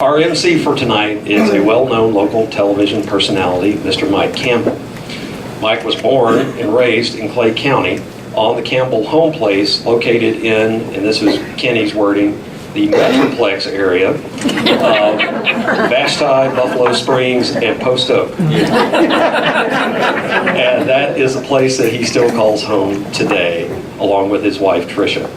Our MC for tonight is a well-known local television personality, Mr. Mike Campbell. Mike was born and raised in Clay County on the Campbell home place located in, and this is Kenny's wording, the Metroplex area of Vashti, Buffalo Springs, and Post Oak. And that is a place that he still calls home today, along with his wife, Tricia.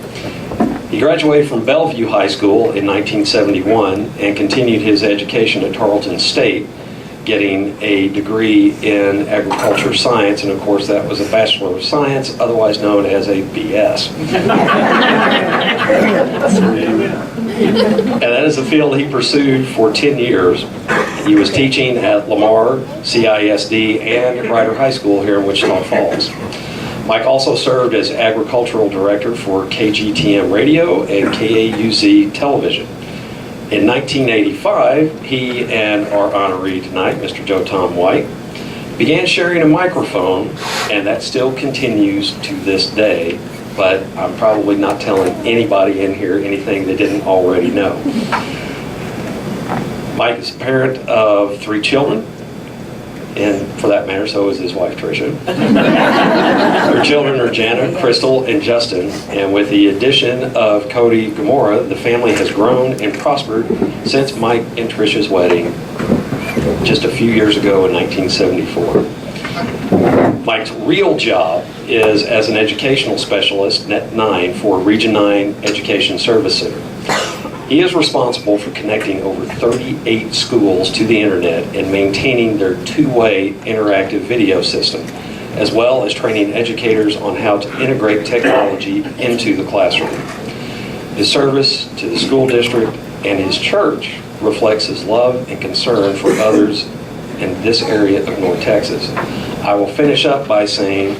He graduated from Bellevue High School in 1971 and continued his education at Tarleton State, getting a degree in agriculture science, and of course that was a Bachelor of Science, otherwise known as a BS. And that is a field he pursued for 10 years. He was teaching at Lamar, CISD, and Ryder High School here in Wichita Falls. Mike also served as agricultural director for KGTM Radio and KAUZ Television. In 1985, he and our honoree tonight, Mr. Joe Tom White, began sharing a microphone, and that still continues to this day, but I'm probably not telling anybody in here anything they didn't already know. Mike is a parent of 3 children, and for that matter, so is his wife, Tricia. Their children are Jana, Crystal, and Justin, and with the addition of Cody Gamora, the family has grown and prospered since Mike and Tricia's wedding just a few years ago in 1974. Mike's real job is as an educational specialist, Net 9, for Region 9 Education Service Center. He is responsible for connecting over 38 schools to the internet and maintaining their 2-way interactive video system, as well as training educators on how to integrate technology into the classroom. His service to the school district and his church reflects his love and concern for others in this area of North Texas. I will finish up by saying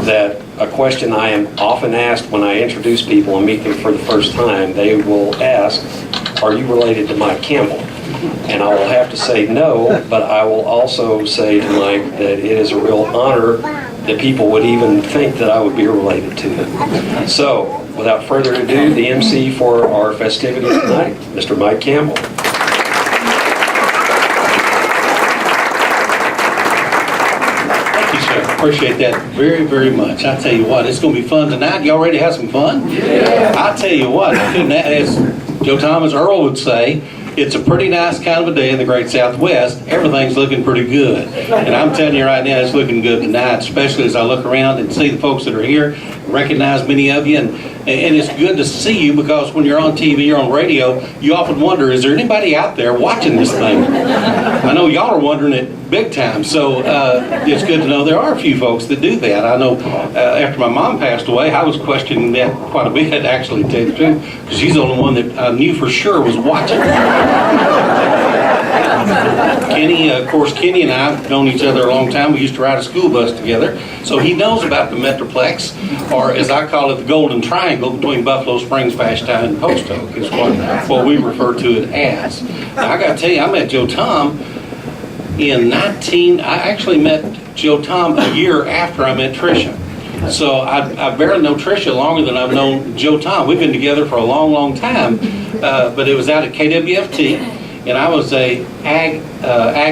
that a question I am often asked when I introduce people and meet them for the first time, they will ask, are you related to Mike Campbell? And I will have to say no, but I will also say to Mike that it is a real honor that people would even think that I would be related to him. So, without further ado, the MC for our festivities tonight, Mr. Mike Campbell. Appreciate that very, very much. I tell you what, it's going to be fun tonight. Y'all ready to have some fun? Yeah. I tell you what, as Joe Thomas Earl would say, it's a pretty nice kind of a day in the Great Southwest. Everything's looking pretty good. And I'm telling you right now, it's looking good tonight, especially as I look around and see the folks that are here, recognize many of you, and it's good to see you, because when you're on TV or on radio, you often wonder, is there anybody out there watching this thing? I know y'all are wondering it big time, so it's good to know there are a few folks that do that. I know after my mom passed away, I was questioning that quite a bit, actually, to tell you the truth, because she's the only one that I knew for sure was watching. Kenny, of course, Kenny and I have known each other a long time. We used to ride a school bus together, so he knows about the Metroplex, or as I call it, the Golden Triangle between Buffalo Springs, Vashti, and Post Oak is what we refer to it as. Now, I got to tell you, I met Joe Tom I actually met Joe Tom a year after I met Tricia. So I barely know Tricia longer than I've known Joe Tom. We've been together for a long, long time, but it was out at KWFT, and I was a ag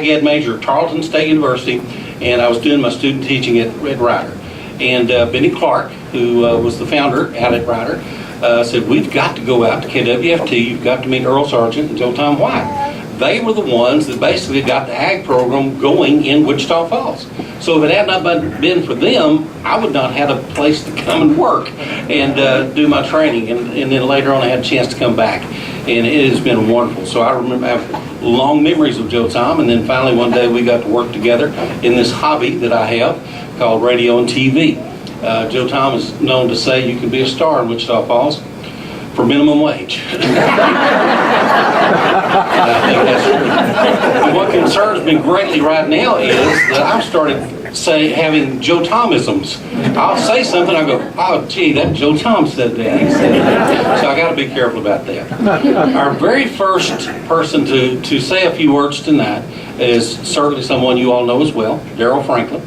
ed major at Tarleton State University, and I was doing my student teaching at Ryder. And Benny Clark, who was the founder out at Ryder, said, we've got to go out to KWFT, you've got to meet Earl Sargent and Joe Tom White. They were the ones that basically got the ag program going in Wichita Falls. So if it had not been for them, I would not have a place to come and work and do my training. And then later on I had a chance to come back. And it has been wonderful. So I remember I have long memories of Joe Tom. And then finally one day we got to work together in this hobby that I have called radio and TV. Joe Tom is known to say you can be a star in Wichita Falls for minimum wage. I think that's true. And what concerns me greatly right now is that I've started having Joe Thomisms. I'll say something, I go, oh gee, that Joe Tom said that. He said that. So I got to be careful about that. Our very first person to say a few words tonight is certainly someone you all know as well, Daryl Franklin.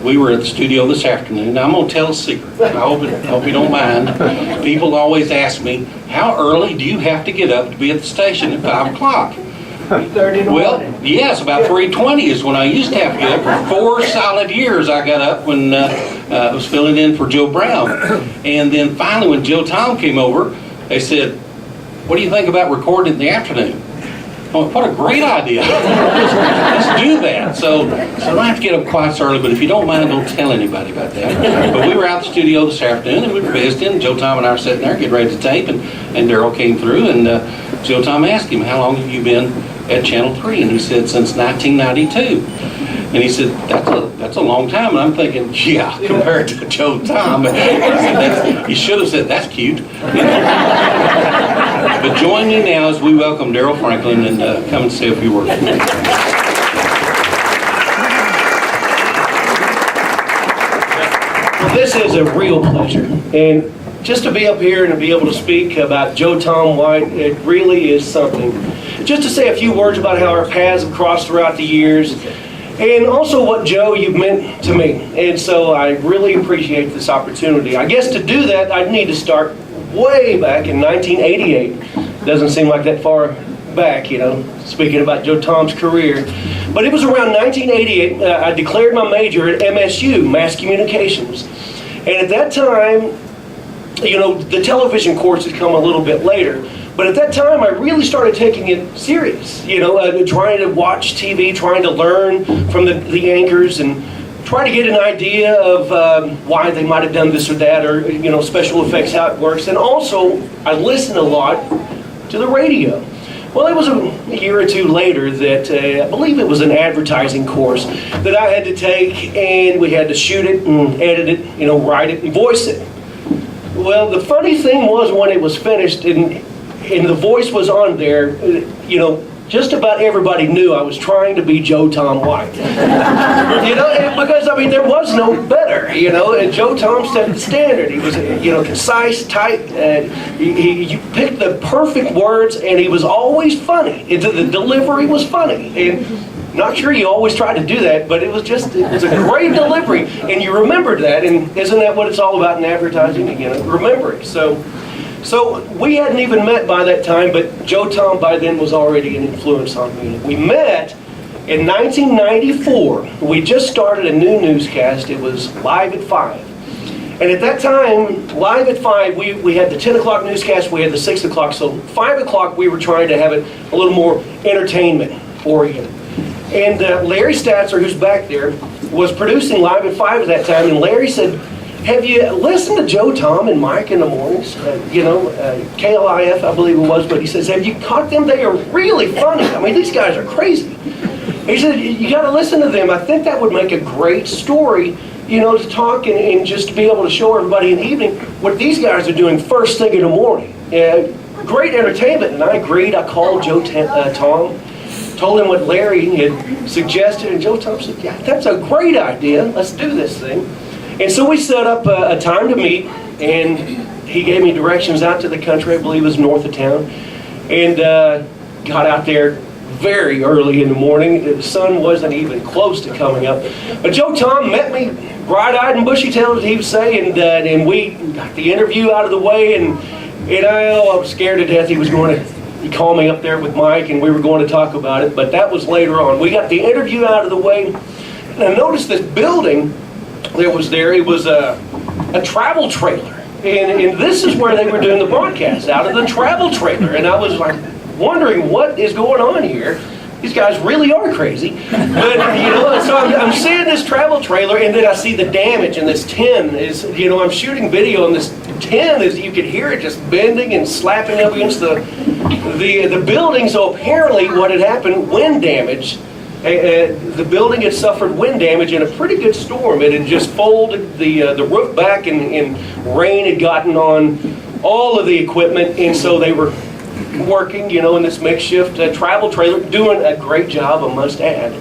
We were at the studio this afternoon. Now I'm going to tell a secret. I hope you don't mind. People always ask me, how early do you have to get up to be at the station at 5 o'clock? 3:30 in the Well, morning. yes, about 3:20 is when I used to have to get up. For 4 solid years, I got up when I was filling in for Joe Brown. And then finally, when Joe Tom came over, they said, "What do you think about recording in the afternoon?" Oh, what a great idea. Let's do that. So I don't have to get up quite so early, but if you don't mind, don't tell anybody about that. But we were out the studio this afternoon, and we were visiting. Joe Tom and I were sitting there getting ready to tape, and Daryl came through, and Joe Tom asked him, "How long have you been at Channel 3?" And he said, "Since 1992. And he said, that's a long time. And I'm thinking, yeah, compared to Joe Tom. But he should have said, "That's cute." But join me now as we welcome Daryl Franklin and come and say a few words. Well, this is a real pleasure. And just to be up here and to be able to speak about Joe Tom White, it really is something. Just to say a few words about how our paths have crossed throughout the years, and also what, Joe, you've meant to me. And so I really appreciate this opportunity. I guess to do that, I'd need to start way back in 1988. Doesn't seem like that far back, speaking about Joe Tom's career. But it was around 1988, I declared my major at MSU, Mass Communications. And at that time, the television course had come a little bit later. But at that time, I really started taking it serious, trying to watch TV, trying to learn from the anchors and try to get an idea of why they might have done this or that, or, special effects, how it works. And also, I listened a lot to the radio. Well, it was a year or two later that I believe it was an advertising course that I had to take, and we had to shoot it and edit it, write it and voice it. Well, the funny thing was when it was finished and the voice was on there, just about everybody knew I was trying to be Joe Tom White. Because, there was no better, and Joe Tom set the standard. He was, concise, tight, he picked the perfect words, and he was always funny. The delivery was funny. And not sure you always try to do that, but it was a great delivery. And you remembered that, and isn't that what it's all about in advertising? Remembering. So we hadn't even met by that time, but Joe Tom by then was already an influence on me. We met in 1994. We just started a new newscast. It was Live at 5. And at that time, Live at 5, we had the 10 o'clock newscast, we had the 6 o'clock. So 5 o'clock, we were trying to have it a little more entertainment-oriented. And Larry Statzer, who's back there, was producing Live at 5 at that time. And Larry said, "Have you listened to Joe Tom and Mike in the mornings? KLIF, I believe it was, but he says, have you caught them? They are really funny. These guys are crazy." He said, "You got to listen to them. I think that would make a great story, to talk and just to be able to show everybody in the evening what these guys are doing first thing in the morning. Great entertainment." And I agreed. I called Joe Tom, told him what Larry had suggested, and Joe Tom said, "Yeah, that's a great idea. Let's do this thing." And so we set up a time to meet, and he gave me directions out to the country. I believe it was north of town, and got out there very early in the morning. The sun wasn't even close to coming up. But Joe Tom met me bright-eyed and bushy-tailed, as he would say, and we got the interview out of the way, and I was scared to death he called me up there with Mike, and we were going to talk about it, but that was later on. We got the interview out of the way, and I noticed this building that was there. It was a travel trailer, and this is where they were doing the broadcast, out of the travel trailer. And I was like wondering what is going on here. These guys really are crazy. But so I'm seeing this travel trailer, and then I see the damage, and this tin is, I'm shooting video, and this tin is, you could hear it just bending and slapping up against the building. So apparently what had happened, wind damage. The building had suffered wind damage in a pretty good storm. It had just folded the roof back, and rain had gotten on all of the equipment, and so they were working, in this makeshift travel trailer, doing a great job, I must add.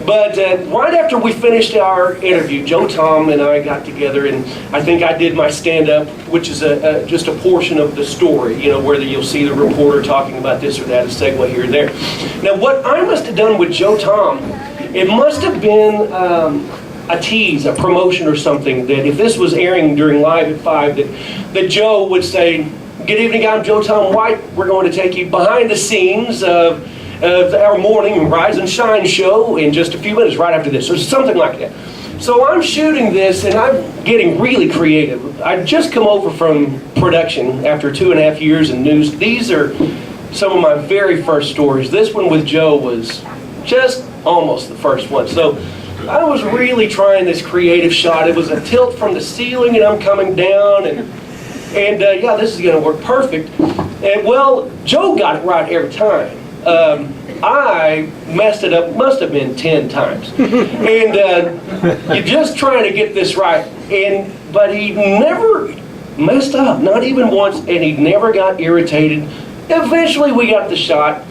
But right after we finished our interview, Joe Tom and I got together, and I think I did my stand-up, which is just a portion of the story, where you'll see the reporter talking about this or that, a segue here or there. Now, what I must have done with Joe Tom, it must have been a tease, a promotion or something, that if this was airing during Live at 5, that Joe would say, "Good evening, I'm Joe Tom White. We're going to take you behind the scenes of our morning Rise and Shine show in just a few minutes right after this, or something like that. So I'm shooting this, and I'm getting really creative. I'd just come over from production after 2.5 years in news. These are some of my very first stories. This one with Joe was just almost the first one. So I was really trying this creative shot. It was a tilt from the ceiling, and I'm coming down, and yeah, this is going to work perfect. And well, Joe got it right every time. I messed it up, must have been 10 times. And you're just trying to get this right. But he never messed up, not even once, and he never got irritated. Eventually we got the shot,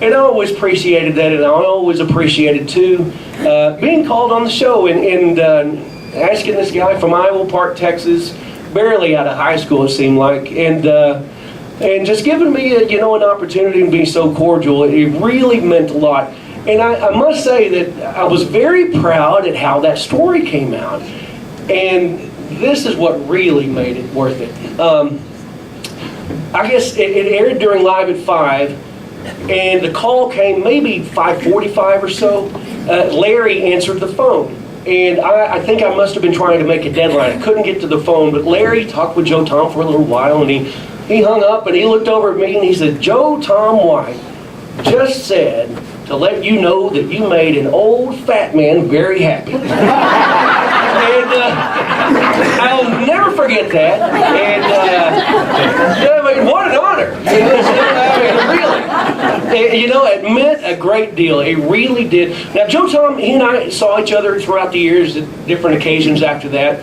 and I always appreciated that, and I always appreciated, too, being called on the show and asking this guy from Iowa Park, Texas, barely out of high school, it seemed like, and just giving me an opportunity and being so cordial. It really meant a lot. And I must say that I was very proud at how that story came out. And this is what really made it worth it. I guess it aired during Live at 5, and the call came maybe 5:45 or so. Larry answered the phone. And I think I must have been trying to make a deadline. I couldn't get to the phone, but Larry talked with Joe Tom for a little while, and he hung up, and he looked over at me, and he said, "Joe Tom White just said to let you know that you made an old fat man very happy." And I'll never forget that. And I mean, what an honor. Really. It meant a great deal. It really did. Now, Joe Tom, he and I saw each other throughout the years at different occasions after that.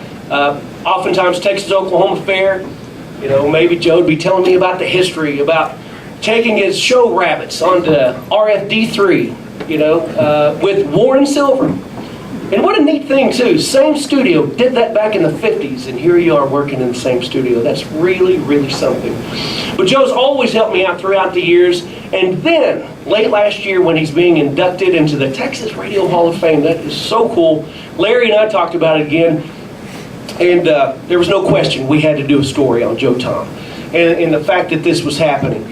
Oftentimes, Texas-Oklahoma Fair. Maybe Joe would be telling me about the history, about taking his show rabbits onto RFD3, with Warren Silver. And what a neat thing, too. Same studio, did that back in the 50s, and here you are working in the same studio. That's really, really something. But Joe's always helped me out throughout the years. And then, late last year, when he's being inducted into the Texas Radio Hall of Fame, that is so cool. Larry and I talked about it again. And there was no question we had to do a story on Joe Tom and the fact that this was happening.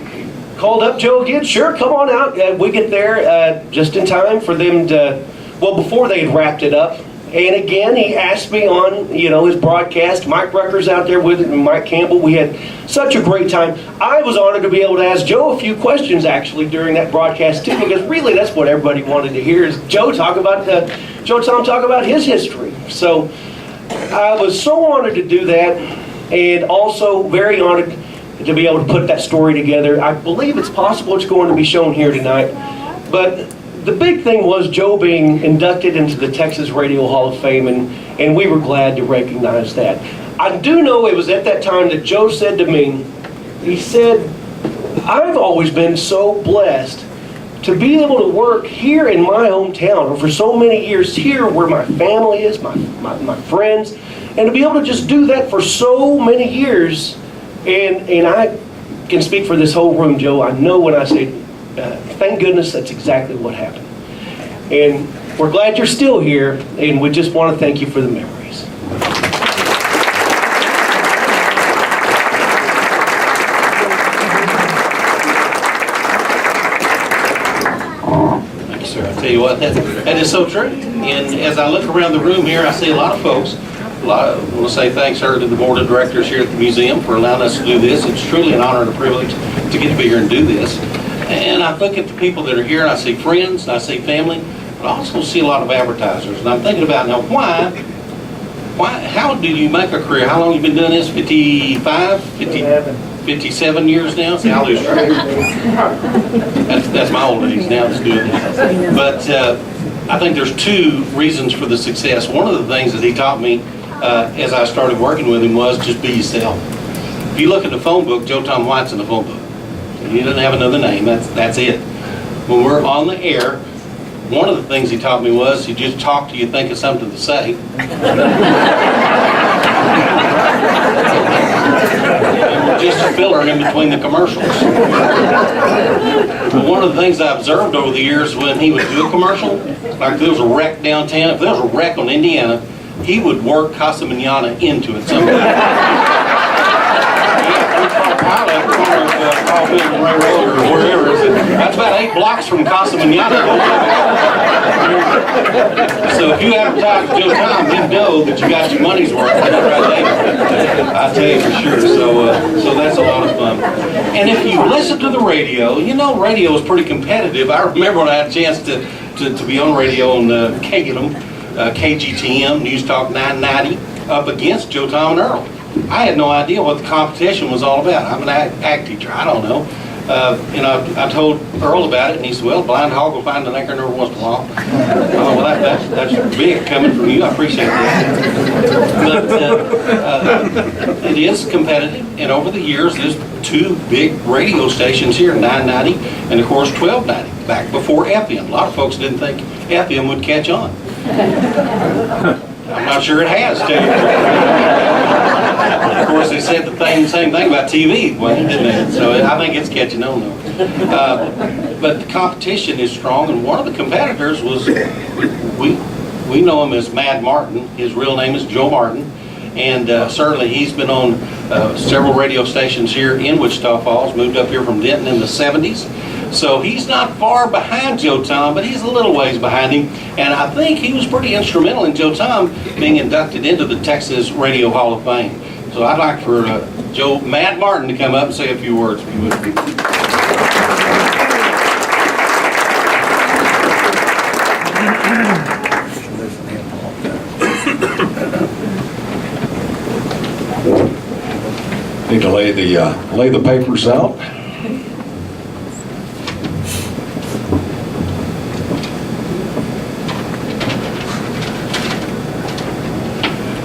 Called up Joe again, sure, come on out. We get there just in time for them to, before they had wrapped it up. And again, he asked me on, his broadcast. Mike Rucker's out there with it, and Mike Campbell. We had such a great time. I was honored to be able to ask Joe a few questions, actually, during that broadcast, too, because really that's what everybody wanted to hear, is Joe Tom talk about his history. So I was so honored to do that, and also very honored to be able to put that story together. I believe it's possible it's going to be shown here tonight. But the big thing was Joe being inducted into the Texas Radio Hall of Fame, and we were glad to recognize that. I do know it was at that time that Joe said to me, he said, "I've always been so blessed to be able to work here in my hometown, or for so many years here where my family is, my friends, and to be able to just do that for so many years." And I can speak for this whole room, Joe. I know when I say, thank goodness that's exactly what happened. And we're glad you're still here, and we just want to thank you for the memories. Thank you, sir. I tell you what, that is so true. And as I look around the room here, I see a lot of folks. I want to say thanks, sir, to the board of directors here at the museum for allowing us to do this. It's truly an honor and a privilege to get to be here and do this. And I look at the people that are here, and I see friends, and I see family, but I also see a lot of advertisers. And I'm thinking about now, how do you make a career? How long have you been doing this? 55, 57 years now? See, I lose track. That's my old age now, that's doing that. But I think there's two reasons for the success. One of the things that he taught me as I started working with him was just be yourself. If you look at the phone book, Joe Tom White's in the phone book. He doesn't have another name, that's it. When we're on the air, one of the things he taught me was you just talk till you think of something to say. Just a filler in between the commercials. But one of the things I observed over the years when he would do a commercial, like if there was a wreck downtown, if there was a wreck on Indiana, he would work Casa Manana into it somehow. Call Milton Railroad or wherever. That's about 8 blocks from Casa Manana. So if you advertise with Joe Tom, you know that you got your money's worth right there. I tell you for sure. So that's a lot of fun. And if you listen to the radio, you know radio is pretty competitive. I remember when I had a chance to be on radio on KGTM, News Talk 990, up against Joe Tom and Earl. I had no idea what the competition was all about. I'm an act teacher. I don't know. I told Earl about it, and he said, well, blind hog will find an anchor every once in a while. Oh, well, that's big coming from you. I appreciate that. But it is competitive, and over the years, there's 2 big radio stations here, 990 and, of course, 1290, back before FM. A lot of folks didn't think FM would catch on. I'm not sure it has, too. Of course, they said the same thing about TV, well, didn't they? So I think it's catching on, though. But the competition is strong, and one of the competitors was, we know him as Mad Martin. His real name is Joe Martin, and certainly he's been on several radio stations here in Wichita Falls, moved up here from Denton in the 70s. So he's not far behind Joe Tom, but he's a little ways behind him. And I think he was pretty instrumental in Joe Tom being inducted into the Texas Radio Hall of Fame. So I'd like for Joe Mad Martin to come up and say a few words, if you would. Need to lay the papers out.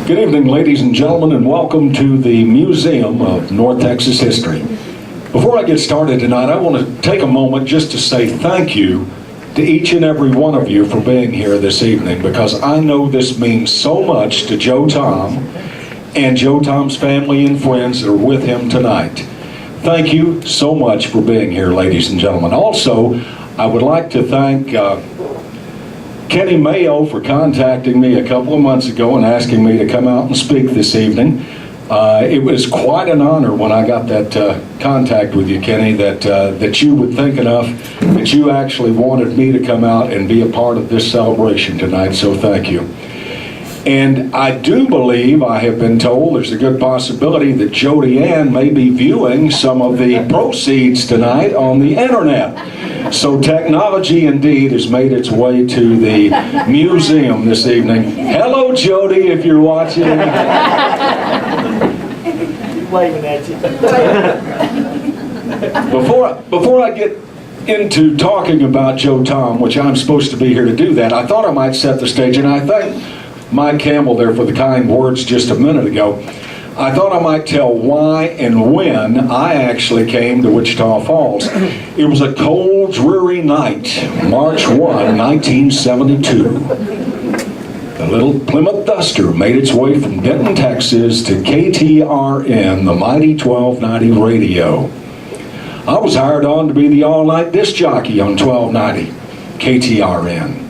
Good evening, ladies and gentlemen, and welcome to the Museum of North Texas History. Before I get started tonight, I want to take a moment just to say thank you to each and every one of you for being here this evening, because I know this means so much to Joe Tom and Joe Tom's family and friends that are with him tonight. Thank you so much for being here, ladies and gentlemen. Also, I would like to thank Kenny Mayo for contacting me a couple of months ago and asking me to come out and speak this evening. It was quite an honor when I got that contact with you, Kenny, that you would think enough that you actually wanted me to come out and be a part of this celebration tonight, so thank you. And I do believe, I have been told, there's a good possibility that Jody Ann may be viewing some of the proceeds tonight on the internet. So technology indeed has made its way to the museum this evening. Hello, Jody, if you're watching. Waving at you. Before I get into talking about Joe Tom, which I'm supposed to be here to do that, I thought I might set the stage, and I thank Mike Campbell there for the kind words just a minute ago. I thought I might tell why and when I actually came to Wichita Falls. It was a cold, dreary night, March 1, 1972. The little Plymouth Duster made its way from Denton, Texas to KTRN, the mighty 1290 radio. I was hired on to be the all-night disc jockey on 1290 KTRN.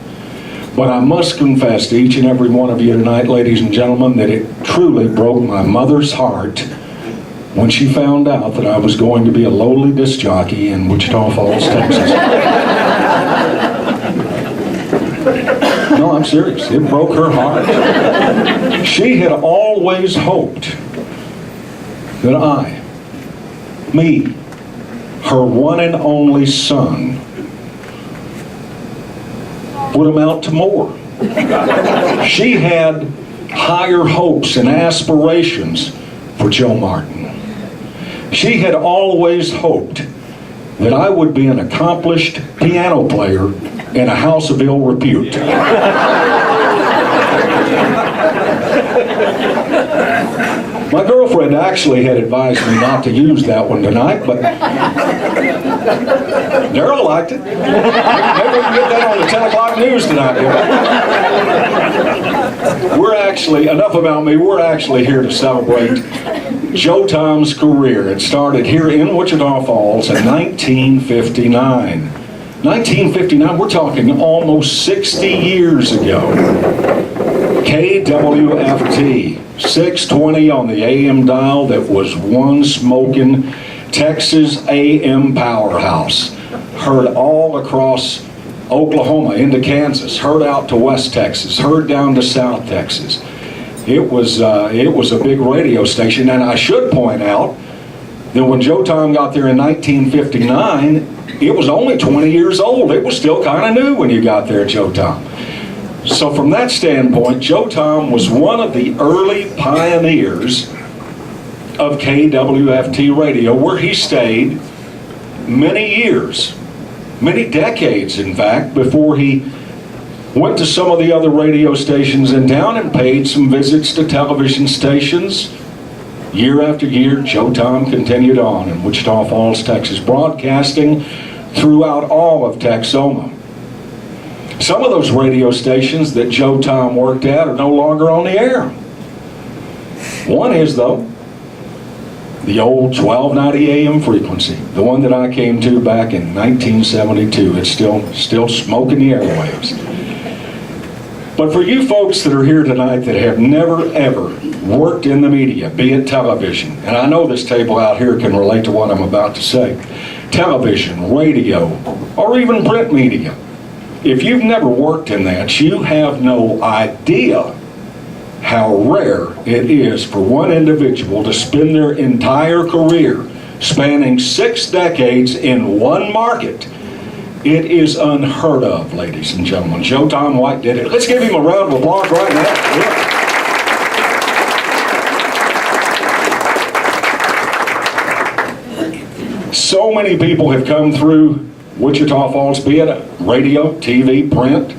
But I must confess to each and every one of you tonight, ladies and gentlemen, that it truly broke my mother's heart when she found out that I was going to be a lowly disc jockey in Wichita Falls, Texas. No, I'm serious. It broke her heart. She had always hoped that me, her one and only son, would amount to more. She had higher hopes and aspirations for Joe Martin. She had always hoped that I would be an accomplished piano player in a house of ill repute. My girlfriend actually had advised me not to use that one tonight, but Daryl liked it. Maybe we can get that on the 10 o'clock news tonight. Enough about me, we're actually here to celebrate Joe Tom's career. It started here in Wichita Falls in 1959. 1959, we're talking almost 60 years ago. KWFT, 620 on the AM dial, that was one smoking Texas AM powerhouse. Heard all across Oklahoma, into Kansas, heard out to West Texas, heard down to South Texas. It was a big radio station, and I should point out that when Joe Tom got there in 1959, it was only 20 years old. It was still kind of new when you got there, Joe Tom. So from that standpoint, Joe Tom was one of the early pioneers of KWFT radio, where he stayed many years, many decades, in fact, before he went to some of the other radio stations in town and paid some visits to television stations. Year after year, Joe Tom continued on in Wichita Falls, Texas, broadcasting throughout all of Texoma. Some of those radio stations that Joe Tom worked at are no longer on the air. One is, though, the old 1290 AM frequency, the one that I came to back in 1972. It's still smoking the airwaves. But for you folks that are here tonight that have never, ever worked in the media, be it television, and I know this table out here can relate to what I'm about to say, television, radio, or even print media, if you've never worked in that, you have no idea how rare it is for one individual to spend their entire career spanning 6 decades in one market. It is unheard of, ladies and gentlemen. Joe Tom White did it. Let's give him a round of applause right now. Yeah. So many people have come through Wichita Falls, be it radio, TV, print,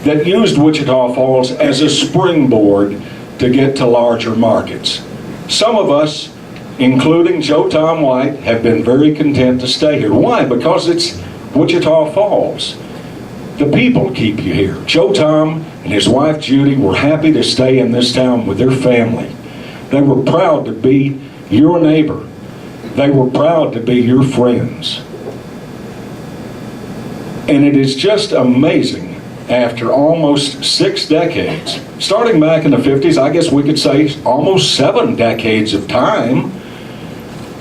that used Wichita Falls as a springboard to get to larger markets. Some of us, including Joe Tom White, have been very content to stay here. Why? Because it's Wichita Falls. The people keep you here. Joe Tom and his wife Judy were happy to stay in this town with their family. They were proud to be your neighbor. They were proud to be your friends. And it is just amazing, after almost 6 decades, starting back in the 50s, I guess we could say almost 7 decades of time,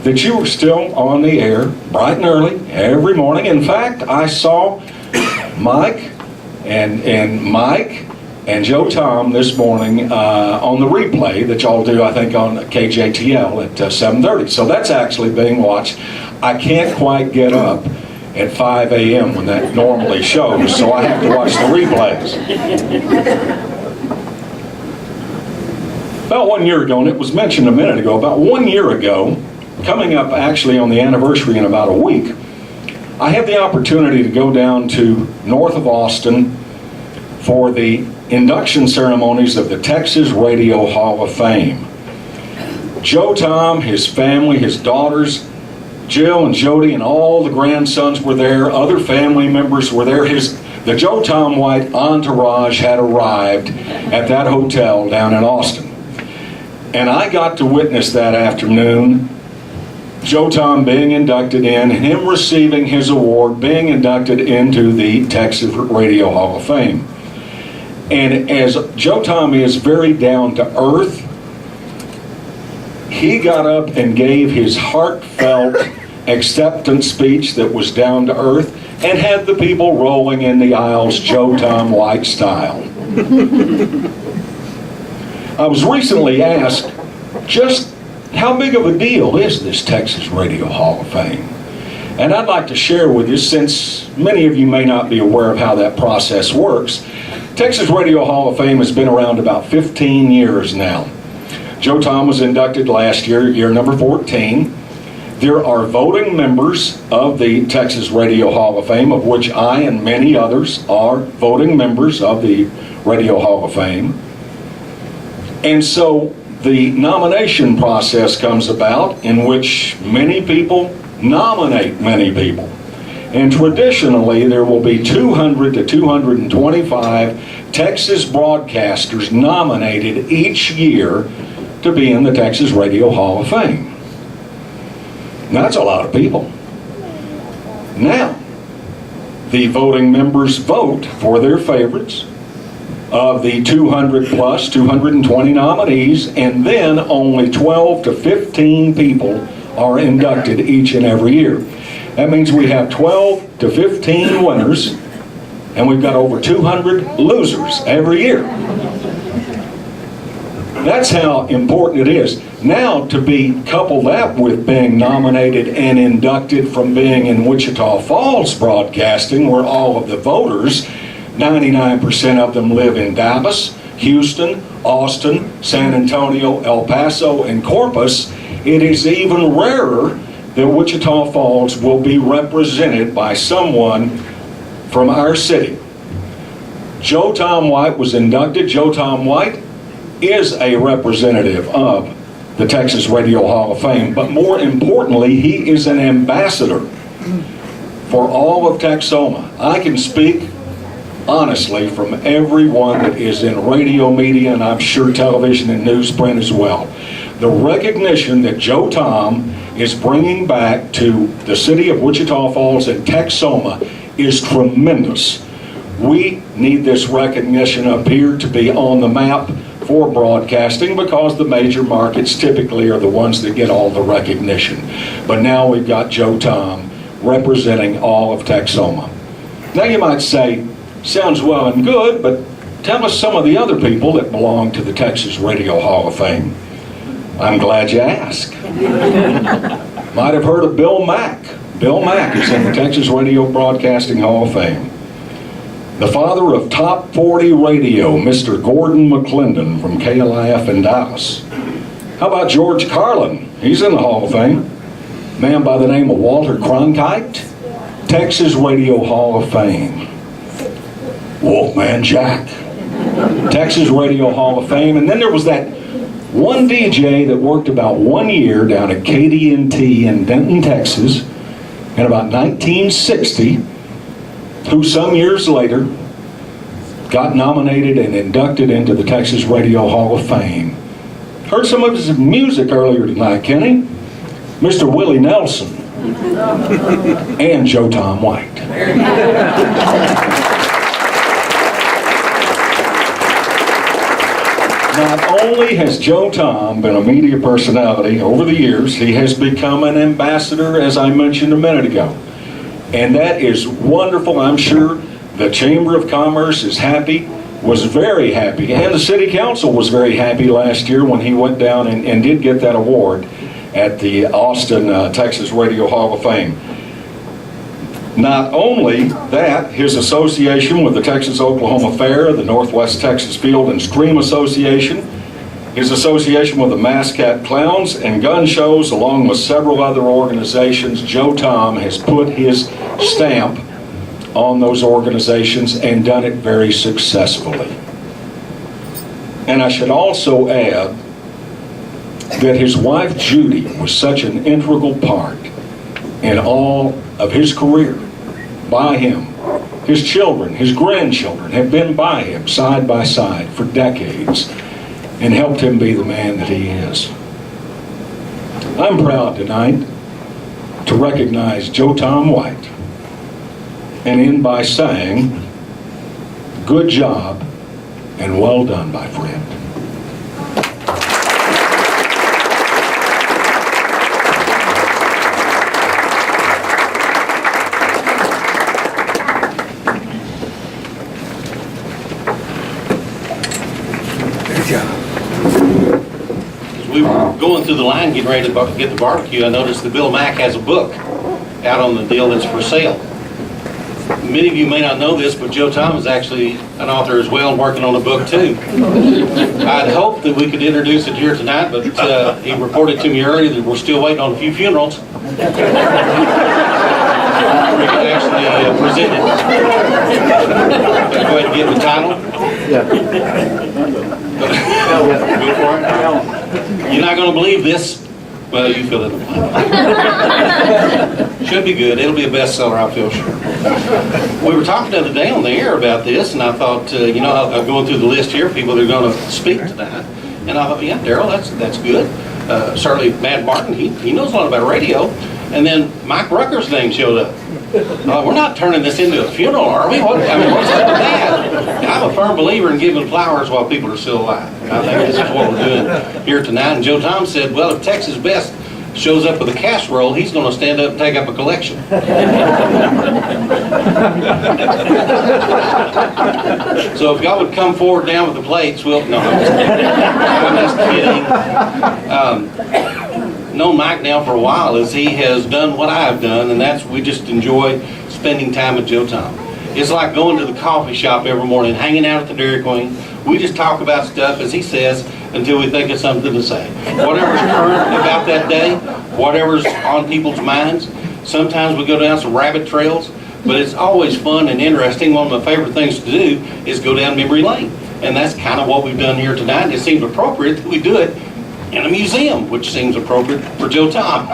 that you were still on the air bright and early every morning. In fact, I saw Mike and Joe Tom this morning on the replay that y'all do, I think, on KJTL at 7:30. So that's actually being watched. I can't quite get up at 5 a.m. when that normally shows, so I have to watch the replays. About 1 year ago, and it was mentioned a minute ago, about 1 year ago, coming up actually on the anniversary in about a week, I had the opportunity to go down to north of Austin for the induction ceremonies of the Texas Radio Hall of Fame. Joe Tom, his family, his daughters, Jill and Jody, and all the grandsons were there. Other family members were there. The Joe Tom White entourage had arrived at that hotel down in Austin. And I got to witness that afternoon Joe Tom being inducted in, and him receiving his award, being inducted into the Texas Radio Hall of Fame. And as Joe Tom is very down to earth, he got up and gave his heartfelt acceptance speech that was down to earth and had the people rolling in the aisles Joe Tom White style. I was recently asked just how big of a deal is this Texas Radio Hall of Fame? And I'd like to share with you, since many of you may not be aware of how that process works, Texas Radio Hall of Fame has been around about 15 years now. Joe Tom was inducted last year, year number 14. There are voting members of the Texas Radio Hall of Fame, of which I and many others are voting members of the Radio Hall of Fame. And so the nomination process comes about, in which many people nominate many people. And traditionally, there will be 200 to 225 Texas broadcasters nominated each year to be in the Texas Radio Hall of Fame. Now, that's a lot of people. Now, the voting members vote for their favorites of the 200 plus 220 nominees, and then only 12 to 15 people are inducted each and every year. That means we have 12 to 15 winners, and we've got over 200 losers every year. That's how important it is. Now, to be coupled that with being nominated and inducted from being in Wichita Falls Broadcasting, where all of the voters, 99% of them live in Dallas, Houston, Austin, San Antonio, El Paso, and Corpus, it is even rarer that Wichita Falls will be represented by someone from our city. Joe Tom White was inducted. Joe Tom White is a representative of the Texas Radio Hall of Fame, but more importantly, he is an ambassador for all of Texoma. I can speak honestly from everyone that is in radio media, and I'm sure television and newsprint as well. The recognition that Joe Tom is bringing back to the city of Wichita Falls and Texoma is tremendous. We need this recognition up here to be on the map for broadcasting, because the major markets typically are the ones that get all the recognition. But now we've got Joe Tom representing all of Texoma. Now you might say, sounds well and good, but tell us some of the other people that belong to the Texas Radio Hall of Fame. I'm glad you asked. Might have heard of Bill Mack. Bill Mack is in the Texas Radio Broadcasting Hall of Fame. The father of Top 40 Radio, Mr. Gordon McClendon from KLIF in Dallas. How about George Carlin? He's in the Hall of Fame. Man by the name of Walter Cronkite, Texas Radio Hall of Fame. Wolfman Jack, Texas Radio Hall of Fame. And then there was that one DJ that worked about 1 year down at KDNT in Denton, Texas, in about 1960, who some years later got nominated and inducted into the Texas Radio Hall of Fame. Heard some of his music earlier tonight, Kenny. Mr. Willie Nelson and Joe Tom White. Not only has Joe Tom been a media personality over the years, he has become an ambassador, as I mentioned a minute ago. And that is wonderful. I'm sure the Chamber of Commerce is happy, was very happy, and the City Council was very happy last year when he went down and did get that award at the Austin, Texas Radio Hall of Fame. Not only that, his association with the Texas-Oklahoma Fair, the Northwest Texas Field and Stream Association, his association with the Mascat Clowns and gun shows, along with several other organizations, Joe Tom has put his stamp on those organizations and done it very successfully. And I should also add that his wife Judy was such an integral part in all of his career, by him. His children, his grandchildren have been by him side by side for decades and helped him be the man that he is. I'm proud tonight to recognize Joe Tom White and end by saying, good job and well done, my friend. We were going through the line getting ready to get the barbecue. I noticed that Bill Mack has a book out on the deal that's for sale. Many of you may not know this, but Joe Tom is actually an author as well and working on a book too. I'd hoped that we could introduce it here tonight, but he reported to me earlier that we're still waiting on a few funerals. We can actually present it. Go ahead and give the title. Go for it. You're not going to believe this. Well, you fill it in. Should be good. It'll be a bestseller, I feel sure. We were talking the other day on the air about this, and I thought, I'm going through the list here of people that are going to speak tonight. And I thought, yeah, Daryl, that's good. Certainly, Matt Martin, he knows a lot about radio. And then Mike Rucker's name showed up. We're not turning this into a funeral, are we? What's up with that? I'm a firm believer in giving flowers while people are still alive. I think this is what we're doing here tonight. And Joe Tom said, well, if Texas Best shows up with a casserole, he's going to stand up and take up a collection. So if y'all would come forward down with the plates, well, no, I'm just kidding. Known Mike now for a while as he has done what I've done, and that's we just enjoy spending time with Joe Tom. It's like going to the coffee shop every morning, hanging out at the Dairy Queen. We just talk about stuff, as he says, until we think of something to say. Whatever's current about that day, whatever's on people's minds. Sometimes we go down some rabbit trails, but it's always fun and interesting. One of my favorite things to do is go down memory lane. And that's kind of what we've done here tonight. It seems appropriate that we do it in a museum, which seems appropriate for Joe Tom.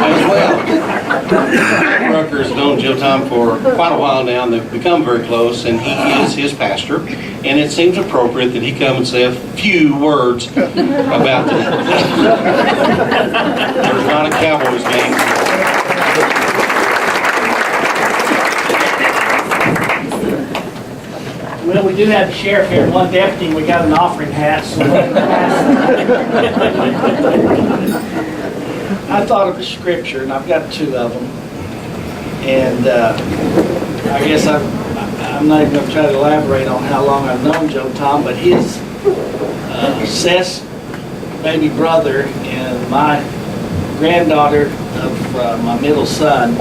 As well. Rucker has known Joe Tom for quite a while now, and they've become very close, and he is his pastor, and it seems appropriate that he come and say a few words about that. There's not a Cowboys game. Well, we do have the sheriff here, and one deputy, and we got an offering hat, so I thought of a scripture, and I've got two of them. And I guess I'm not even going to try to elaborate on how long I've known Joe Tom, but his Seth's baby brother and my granddaughter of my middle son,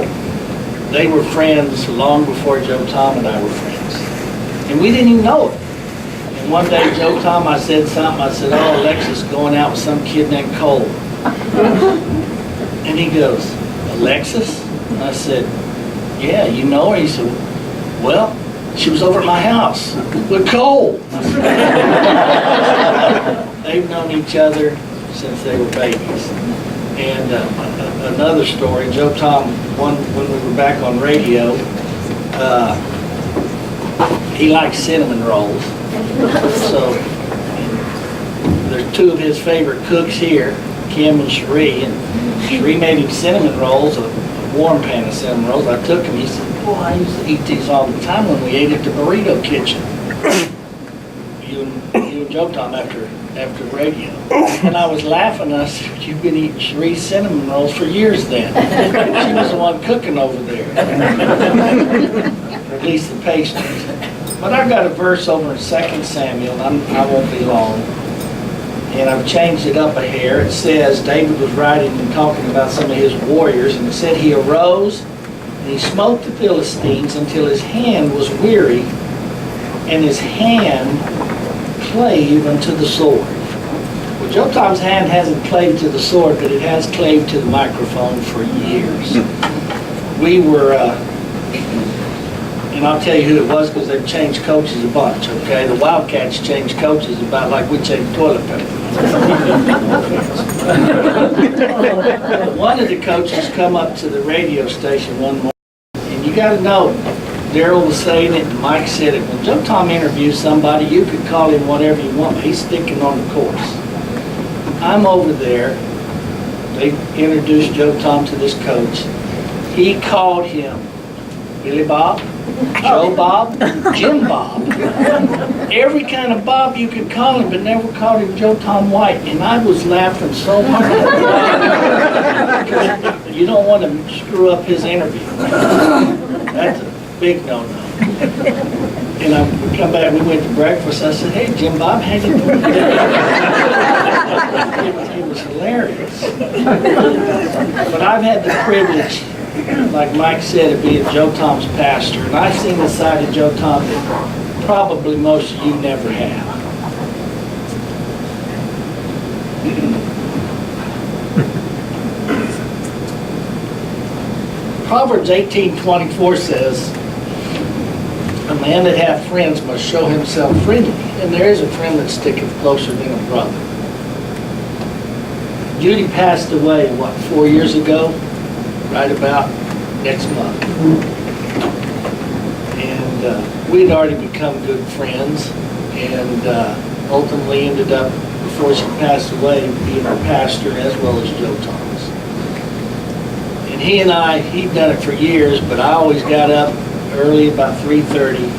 they were friends long before Joe Tom and I were friends. And we didn't even know it. And one day, Joe Tom, I said something. I said, "Oh, Alexis going out with some kid named Cole." And he goes, "Alexis?" And I said, "Yeah, you know her?" He said, "Well, she was over at my house with Cole." They've known each other since they were babies. And another story, Joe Tom, when we were back on radio, he likes cinnamon rolls. So there's two of his favorite cooks here, Kim and Cherie, and Cherie made him cinnamon rolls, a warm pan of cinnamon rolls. I took him, he said, "Boy, I used to eat these all the time when we ate at the burrito kitchen." You and Joe Tom after radio. And I was laughing, and I said, "You've been eating Cherie's cinnamon rolls for years then." She was the one cooking over there. Or at least the pastries. But I've got a verse over in 2 Samuel, and I won't be long. And I've changed it up a hair. It says, David was writing and talking about some of his warriors, and it said he arose and he smote the Philistines until his hand was weary, and his hand clave unto the sword. Well, Joe Tom's hand hasn't claved to the sword, but it has claved to the microphone for years. We were, and I'll tell you who it was because they've changed coaches a bunch, okay? The Wildcats changed coaches about like we change toilet paper. One of the coaches come up to the radio station one morning, and you got to know, Daryl was saying it and Mike said it, when Joe Tom interviews somebody, you could call him whatever you want, but he's sticking on the course. I'm over there. They introduced Joe Tom to this coach. He called him Billy Bob, Joe Bob, Jim Bob. Every kind of Bob you could call him, but never called him Joe Tom White. And I was laughing so hard. You don't want to screw up his interview. That's a big no-no. And we come back, we went to breakfast. I said, "Hey, Jim Bob, how you doing?" It was hilarious. But I've had the privilege, like Mike said, of being Joe Tom's pastor, and I've seen the side of Joe Tom that probably most of you never have. Proverbs 18:24 says, "A man that hath friends must show himself friendly, and there is a friend that sticketh closer than a brother." Judy passed away, 4 years ago? Right about next month. And we had already become good friends, and ultimately ended up, before she passed away, being our pastor as well as Joe Tom's. And he and I, he'd done it for years, but I always got up early, about 3:30,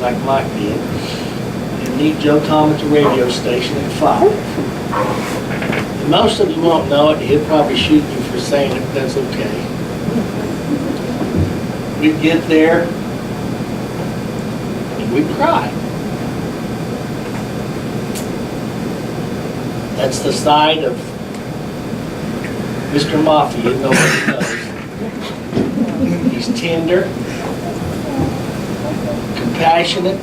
like Mike did, and meet Joe Tom at the radio station at 5. Most of you won't know it. He'll probably shoot me for saying it. That's okay. We'd get there and we'd cry. That's the side of Mr. Mafia, nobody knows. He's tender, compassionate,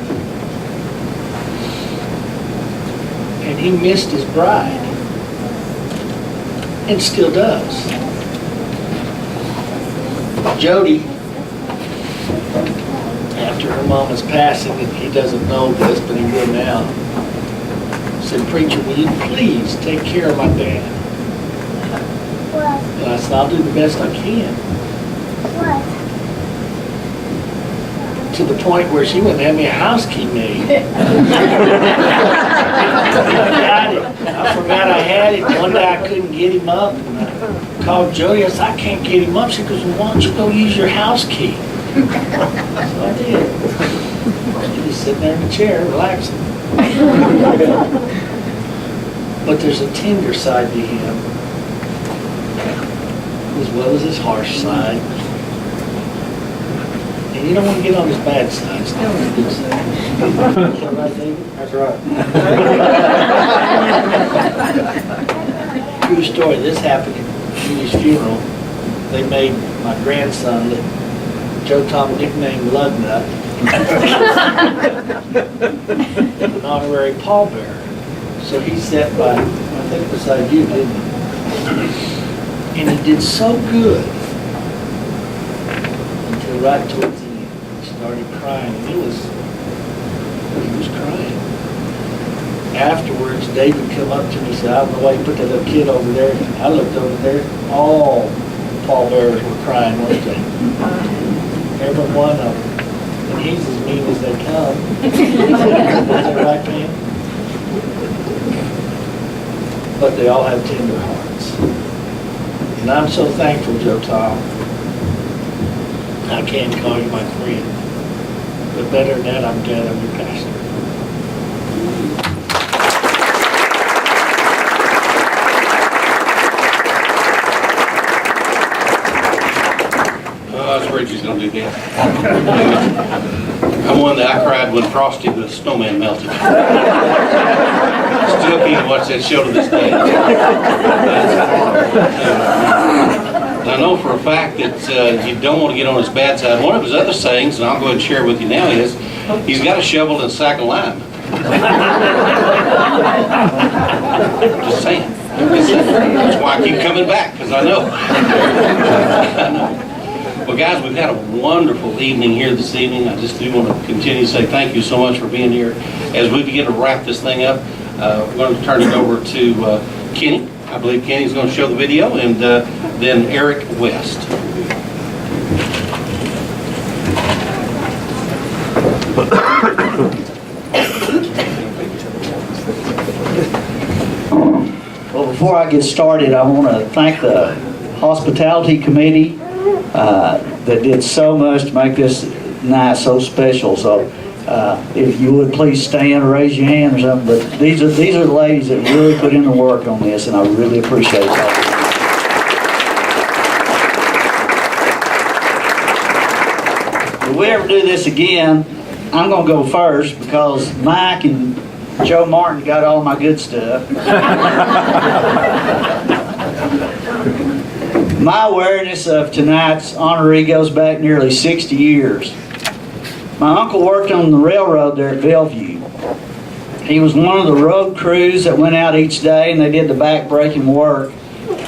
and he missed his bride, and still does. Jody, after her mama's passing, and he doesn't know this, but he will now, said, "Preacher, will you please take care of my dad?" And I said, "I'll do the best I can." To the point where she wouldn't have me a house key made. I forgot I had it. One day I couldn't get him up. And I called Jody. I said, "I can't get him up." She goes, "Well, why don't you go use your house key?" So I did. He was sitting there in the chair, relaxing. But there's a tender side to him, as well as his harsh side. And you don't want to get on his bad side. Stay on his good side. Is that right, David? That's right. True story. This happened at Judy's funeral. They made my grandson, that Joe Tom nicknamed Lugnut, an honorary pallbearer. So he sat by, I think beside you, didn't he? And he did so good until right towards the end. He started crying, and he was crying. Afterwards, David come up to me and said, "I don't know why you put that little kid over there." I looked over there, all pallbearers were crying, weren't they? Every one of them. And he's as mean as they come. Is that right, man? But they all have tender hearts. And I'm so thankful, Joe Tom. I can call you my friend. But better than that, I'm glad I'm your pastor. I was afraid she was going to do that. I'm one that I cried when Frosty the Snowman melted. Still can't watch that show to this day. I know for a fact that you don't want to get on his bad side. One of his other sayings, and I'll go ahead and share with you now, is he's got a shovel and a sack of lime. Just saying. That's why I keep coming back, because I know. I know. Well, guys, we've had a wonderful evening here this evening. I just do want to continue to say thank you so much for being here. As we begin to wrap this thing up, we're going to turn it over to Kenny. I believe Kenny's going to show the video, and then Eric West. Well, before I get started, I want to thank the hospitality committee that did so much to make this night so special. So if you would please stand or raise your hand or something. But these are the ladies that really put in the work on this, and I really appreciate that. If we ever do this again, I'm going to go first because Mike and Joe Martin got all my good stuff. My awareness of tonight's honoree goes back nearly 60 years. My uncle worked on the railroad there at Bellevue. He was one of the road crews that went out each day and they did the back-breaking work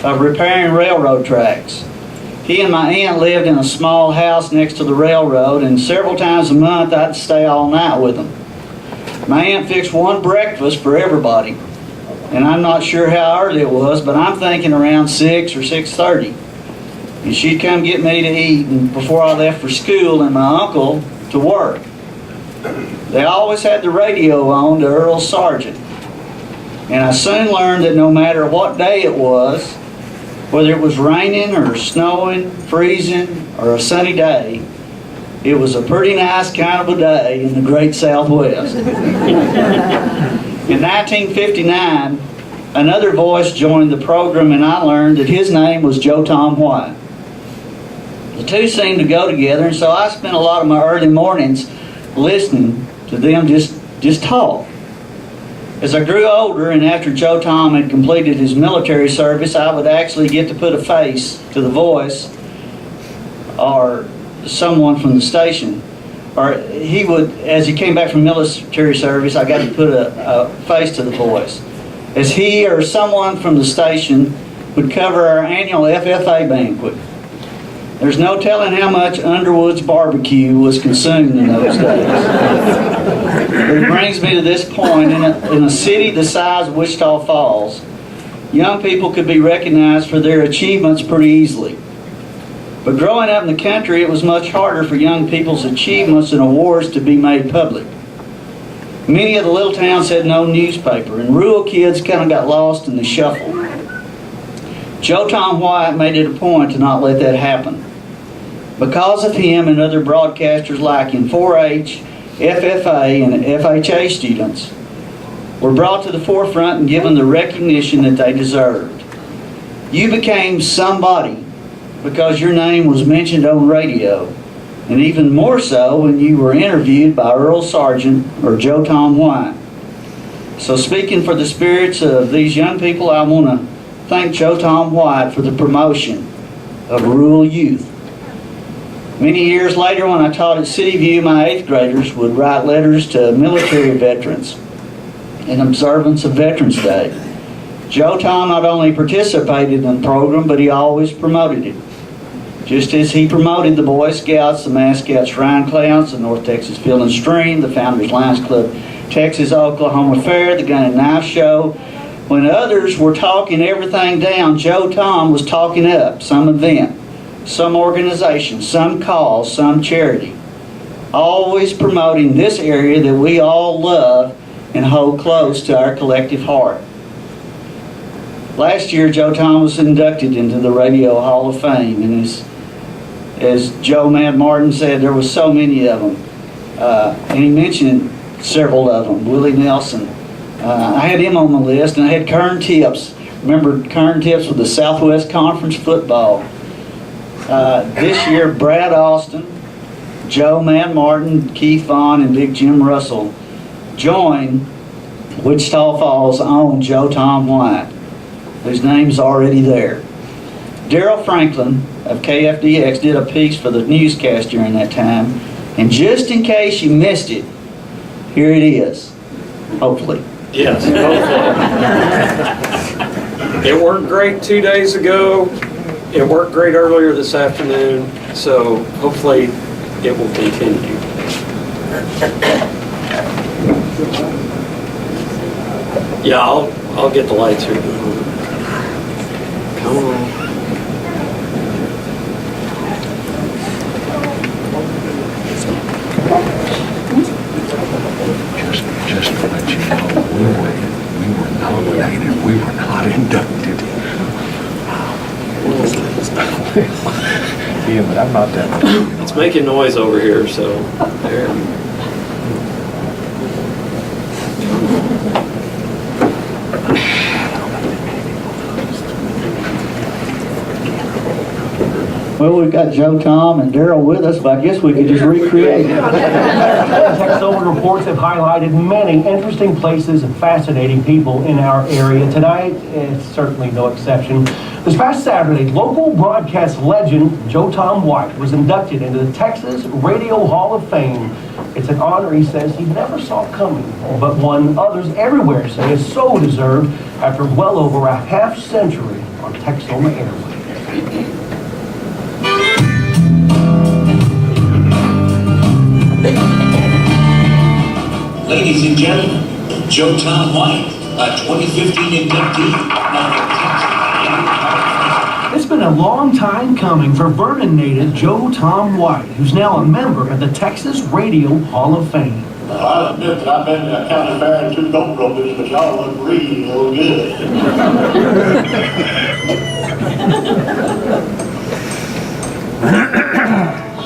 of repairing railroad tracks. He and my aunt lived in a small house next to the railroad, and several times a month I'd stay all night with them. My aunt fixed one breakfast for everybody, and I'm not sure how early it was, but I'm thinking around 6 or 6:30. And she'd come get me to eat and before I left for school, and my uncle to work. They always had the radio on to Earl Sargent. And I soon learned that no matter what day it was, whether it was raining or snowing, freezing, or a sunny day, it was a pretty nice kind of a day in the great Southwest. In 1959, another voice joined the program, and I learned that his name was Joe Tom White. The two seemed to go together, and so I spent a lot of my early mornings listening to them just talk. As I grew older, and after Joe Tom had completed his military service, I would actually get to put a face to the voice or someone from the station. Or he would, as he came back from military service, I got to put a face to the voice. As he or someone from the station would cover our annual FFA banquet. There's no telling how much Underwood's barbecue was consumed in those days. It brings me to this point. In a city the size of Wichita Falls, young people could be recognized for their achievements pretty easily. But growing up in the country, it was much harder for young people's achievements and awards to be made public. Many of the little towns had no newspaper, and rural kids kind of got lost in the shuffle. Joe Tom White made it a point to not let that happen. Because of him and other broadcasters like him, 4-H, FFA, and FHA students were brought to the forefront and given the recognition that they deserved. You became somebody because your name was mentioned on radio, and even more so when you were interviewed by Earl Sargent or Joe Tom White. So speaking for the spirits of these young people, I want to thank Joe Tom White for the promotion of rural youth. Many years later, when I taught at City View, my 8th graders would write letters to military veterans in observance of Veterans Day. Joe Tom not only participated in the program, but he always promoted it. Just as he promoted the Boy Scouts, the Mass Scout Shrine Clowns, the North Texas Field and Stream, the Founders Lions Club Texas-Oklahoma Fair, the Gun and Knife Show. When others were talking everything down, Joe Tom was talking up some event, some organization, some cause, some charity. Always promoting this area that we all love and hold close to our collective heart. Last year, Joe Tom was inducted into the Radio Hall of Fame, and as Joe Mad Martin said, there was so many of them. And he mentioned several of them. Willie Nelson. I had him on the list, and I had Kern Tips. Remember Kern Tips with the Southwest Conference football. This year, Brad Austin, Joe Mad Martin, Keith Vaughn, and Big Jim Russell joined Wichita Falls' own Joe Tom White, whose name's already there. Daryl Franklin of KFDX did a piece for the newscast during that time, and just in case you missed it, here it is, hopefully. Yes, hopefully. It worked great 2 days ago. It worked great earlier this afternoon, so hopefully it will continue. Yeah, I'll get the lights here. Come on. Just to let you know, we were nominated. We were not inducted. Yeah, but I'm not that. It's making noise over here, so there. Well, we've got Joe Tom and Daryl with us, but I guess we could just recreate it. Texas reports have highlighted many interesting places and fascinating people in our area. Tonight is certainly no exception. This past Saturday, local broadcast legend Joe Tom White was inducted into the Texas Radio Hall of Fame. It's an honor he says he never saw coming, but one others everywhere say is so deserved after well over a half century on Texoma airwaves. Ladies and gentlemen, Joe Tom White, a 2015 inductee of the Texas. It's been a long time coming for Vernon native Joe Tom White, who's now a member of the Texas Radio Hall of Fame. Well, I'll admit that I've been to a county fair and 2 goat ropers, but y'all look real good.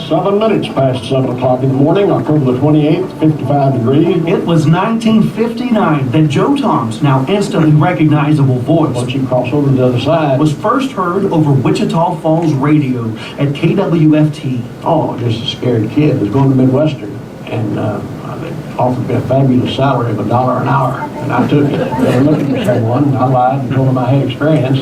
Some 11 minutes past 7 o'clock in the morning, October the 28th, 55 degrees. It was 1959 that Joe Tom's now instantly recognizable voice Once you cross over to the other side, was first heard over Wichita Falls radio at KWFT. just a scared kid was going to Midwestern, and they offered me a fabulous salary of $1 an hour, and I took it. They were looking for someone, and I lied and told them I had experience,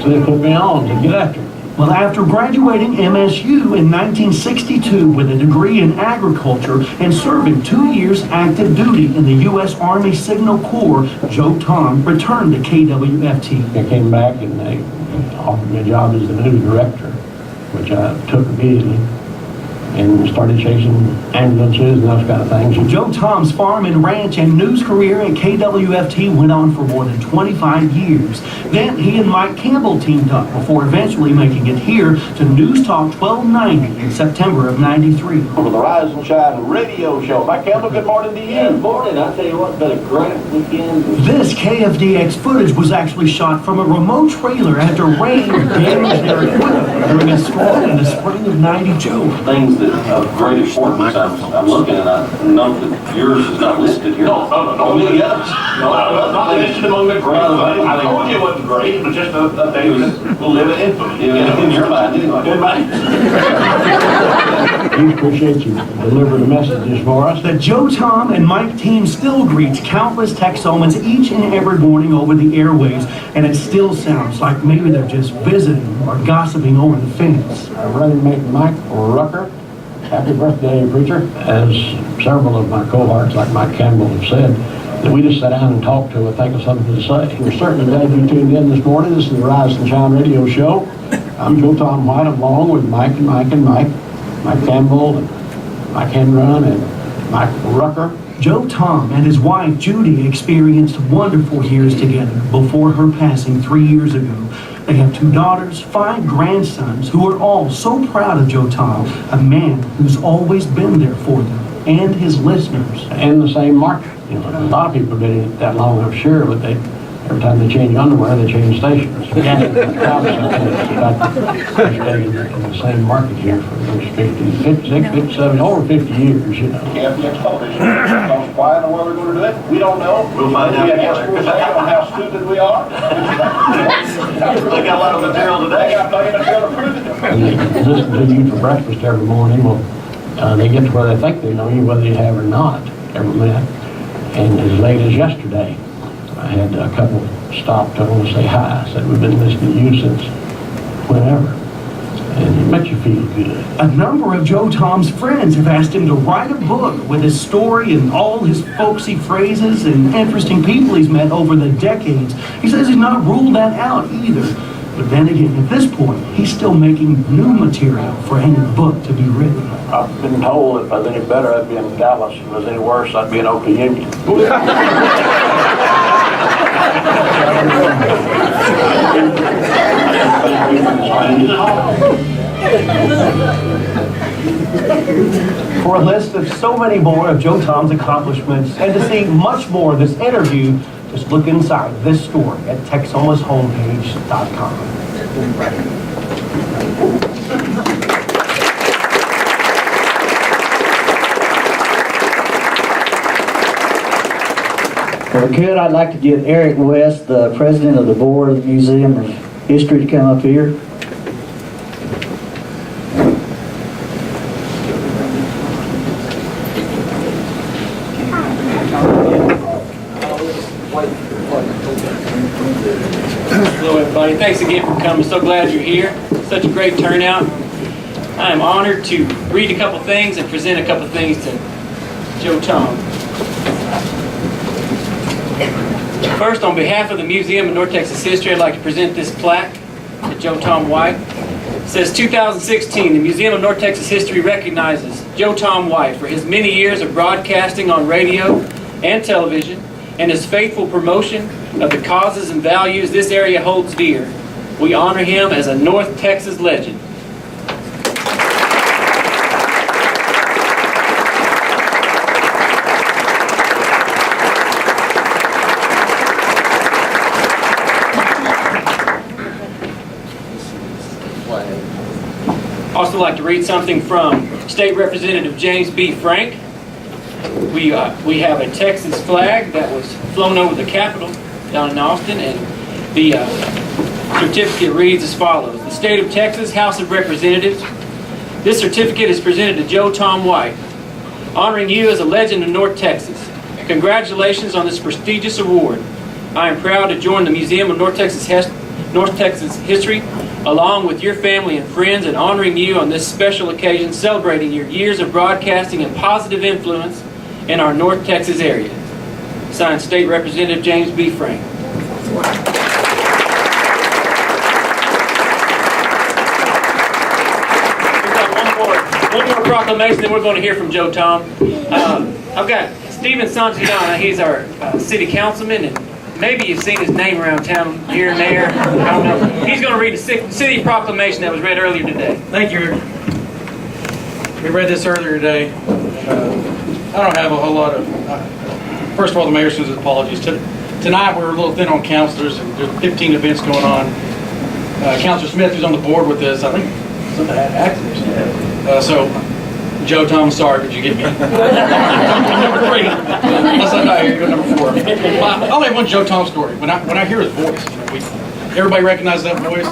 so they put me on to get after me. Well, after graduating MSU in 1962 with a degree in agriculture and serving 2 years active duty in the U.S. Army Signal Corps, Joe Tom returned to KWFT. I came back and they offered me a job as the news director, which I took immediately, and started chasing ambulances and those kind of things. Joe Tom's farm and ranch and news career at KWFT went on for more than 25 years. Then he and Mike Campbell teamed up before eventually making it here to News Talk 1290 in September of '93. For the Rise and Shine radio show. Mike Campbell, good morning to you. Good morning. I tell you what, been a great weekend. This KFDX footage was actually shot from a remote trailer after rain damaged their equipment during a storm in the spring of '92. Things that of great importance, I'm looking and I note that yours is not listed here. No. How many others? Not listed among the great. I told you it wasn't great, but just a day will live in infamy. In your mind, anyway. In mine. We appreciate you delivering the messages for us. The Joe Tom and Mike team still greets countless Texomans each and every morning over the airwaves, and it still sounds like maybe they're just visiting or gossiping over the fence. I'd rather make Mike Rucker. Happy birthday, preacher. As several of my cohorts, like Mike Campbell, have said, that we just sat down and talked to her, think of something to say. We're certainly glad you tuned in this morning. This is the Rise and Shine radio show. I'm Joe Tom White, along with Mike Campbell, and Mike Hendron, and Mike Rucker. Joe Tom and his wife Judy experienced wonderful years together before her passing 3 years ago. They have 2 daughters, 5 grandsons who are all so proud of Joe Tom, a man who's always been there for them and his listeners. In the same market. You know, a lot of people have been in it that long, I'm sure, but every time they change underwear, they change stations. Stay in the same market here for those 56, 57, over 50 years, you know. KFDX television. Why in the world we're going to do it? We don't know. We'll find out together. On how stupid we are. They got a lot of material today. They got plenty of material to prove it. And they listen to you for breakfast every morning. Well, they get to where they think they know you, whether you have or not, every minute. And as late as yesterday, I had a couple stop to want to say hi. Said, we've been listening to you since whenever. And it makes you feel good. A number of Joe Tom's friends have asked him to write a book with his story and all his folksy phrases and interesting people he's met over the decades. He says he's not ruled that out either. But then again, at this point, he's still making new material for any book to be written. I've been told if I was any better, I'd be in Dallas. If I was any worse, I'd be in Oak Union. For a list of so many more of Joe Tom's accomplishments and to see much more of this interview, just look inside this story at TexomasHomepage.com. Well, good. I'd like to get Eric West, the president of the board of the Museum of History, to come up here. Hello everybody, thanks again for coming. So glad you're here. Such a great turnout. I am honored to read a couple things and present a couple things to Joe Tom. First, on behalf of the Museum of North Texas History, I'd like to present this plaque to Joe Tom White. It says, 2016, the Museum of North Texas History recognizes Joe Tom White for his many years of broadcasting on radio and television and his faithful promotion of the causes and values this area holds dear. We honor him as a North Texas legend. Also like to read something from State Representative James B. Frank. We have a Texas flag that was flown over the Capitol down in Austin, and the certificate reads as follows. The State of Texas House of Representatives. This certificate is presented to Joe Tom White, honoring you as a legend in North Texas. Congratulations on this prestigious award. I am proud to join the Museum of North Texas History, along with your family and friends, in honoring you on this special occasion, celebrating your years of broadcasting and positive influence in our North Texas area. Signed, State Representative James B. Frank. One more proclamation, then we're going to hear from Joe Tom. I've got Stephen Santillana. He's our city councilman, and maybe you've seen his name around town here and there. I don't know. He's going to read the city proclamation that was read earlier today. Thank you. We read this earlier today. I don't have a whole lot of... first of all, the mayor sends his apologies. Tonight we're a little thin on counselors, and there's 15 events going on. Counselor Smith, who's on the board with this, I think something active. So, Joe Tom, sorry, but you get me. Number 3. Unless I die here, you go number 4. I only have one Joe Tom story. When I hear his voice, everybody recognizes that voice.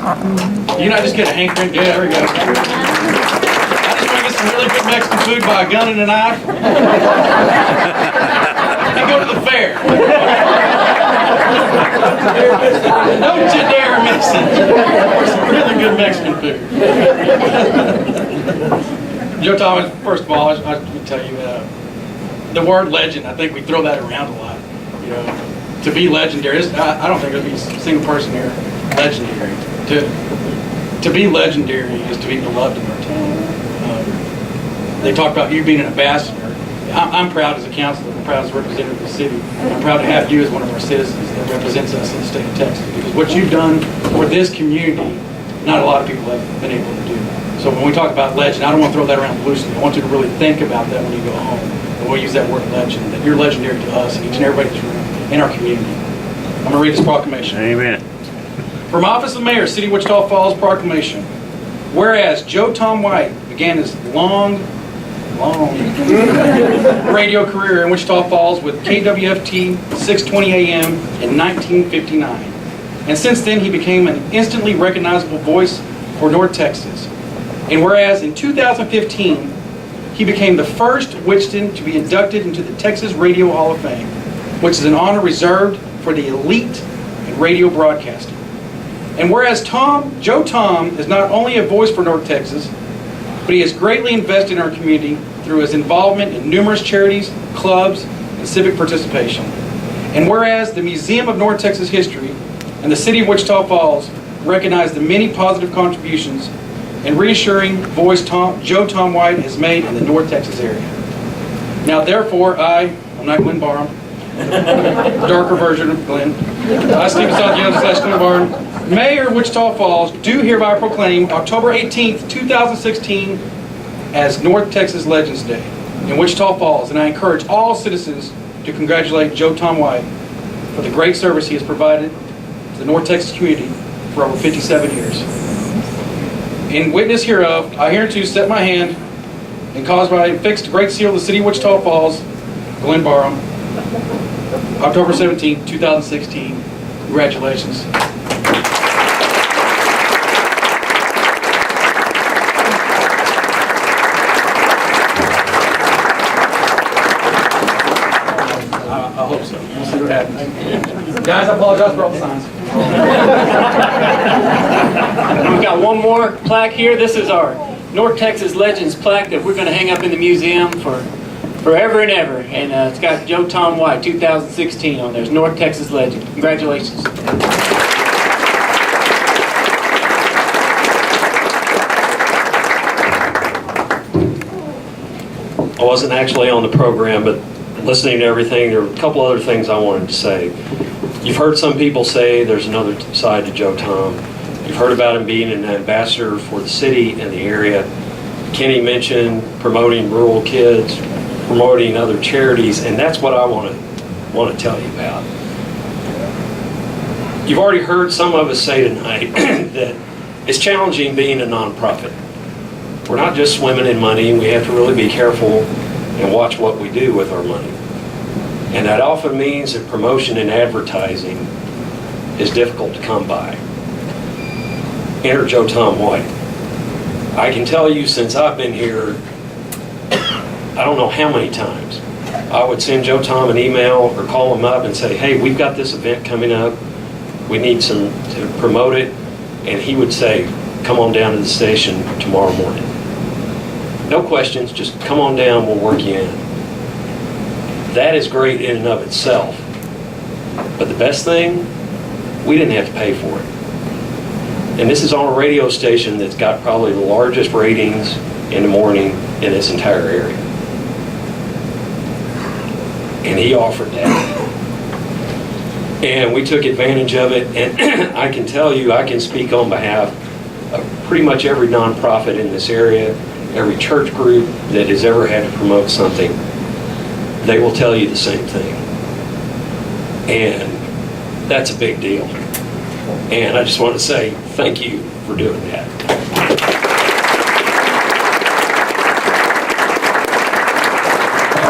You know, I just get a hankering. Yeah, there we go. I just want to get some really good Mexican food by a gun and a knife. And go to the fair. Don't you dare miss it. For some really good Mexican food. Joe Thomas, first of all, I can tell you, the word legend, I think we throw that around a lot. You know, to be legendary, I don't think there'll be a single person here legendary. To be legendary is to be beloved in our town. They talk about you being an ambassador. I'm proud as a councilor, I'm proud as a representative of the city. I'm proud to have you as one of our citizens that represents us in the state of Texas. Because what you've done for this community, not a lot of people have been able to do. So when we talk about legend, I don't want to throw that around loosely. I want you to really think about that when you go home. And we'll use that word legend, that you're legendary to us and each and everybody in this room, in our community. I'm going to read this proclamation. Amen. From Office of Mayor, City of Wichita Falls proclamation. Whereas Joe Tom White began his long radio career in Wichita Falls with KWFT 620 AM in 1959. And since then, he became an instantly recognizable voice for North Texas. And whereas in 2015, he became the first Wichitan to be inducted into the Texas Radio Hall of Fame, which is an honor reserved for the elite in radio broadcasting. And whereas Joe Tom is not only a voice for North Texas, but he has greatly invested in our community through his involvement in numerous charities, clubs, and civic participation. And whereas the Museum of North Texas History and the City of Wichita Falls recognize the many positive contributions and reassuring voice Joe Tom White has made in the North Texas area. Now therefore, I'm not Glenn Barham, darker version of Glenn. I, Stephen Santillana / Glenn Barham, Mayor of Wichita Falls, do hereby proclaim October 18th, 2016 as North Texas Legends Day in Wichita Falls, and I encourage all citizens to congratulate Joe Tom White for the great service he has provided to the North Texas community for over 57 years. In witness hereof, I hereunto set my hand and cause by fixed great seal of the City of Wichita Falls, Glenn Barham, October 17, 2016. Congratulations. I hope so. We'll see what happens. Guys, I apologize for all the signs. We've got one more plaque here. This is our North Texas Legends plaque that we're going to hang up in the museum for forever and ever. And it's got Joe Tom White, 2016 on there. It's North Texas Legend. Congratulations. I wasn't actually on the program, but listening to everything, there were a couple other things I wanted to say. You've heard some people say there's another side to Joe Tom. You've heard about him being an ambassador for the city and the area. Kenny mentioned promoting rural kids, promoting other charities, and that's what I want to tell you about. You've already heard some of us say tonight that it's challenging being a nonprofit. we're not just swimming in money. We have to really be careful and watch what we do with our money. And that often means that promotion and advertising is difficult to come by. Enter Joe Tom White. I can tell you, since I've been here, I don't know how many times, I would send Joe Tom an email or call him up and say, hey, we've got this event coming up. We need to promote it. And he would say, come on down to the station tomorrow morning. No questions, just come on down, we'll work you in. That is great in and of itself. But the best thing, we didn't have to pay for it. And this is on a radio station that's got probably the largest ratings in the morning in this entire area. And he offered that. And we took advantage of it. And I can tell you, I can speak on behalf of pretty much every nonprofit in this area, every church group that has ever had to promote something. They will tell you the same thing. And that's a big deal. And I just want to say thank you for doing that.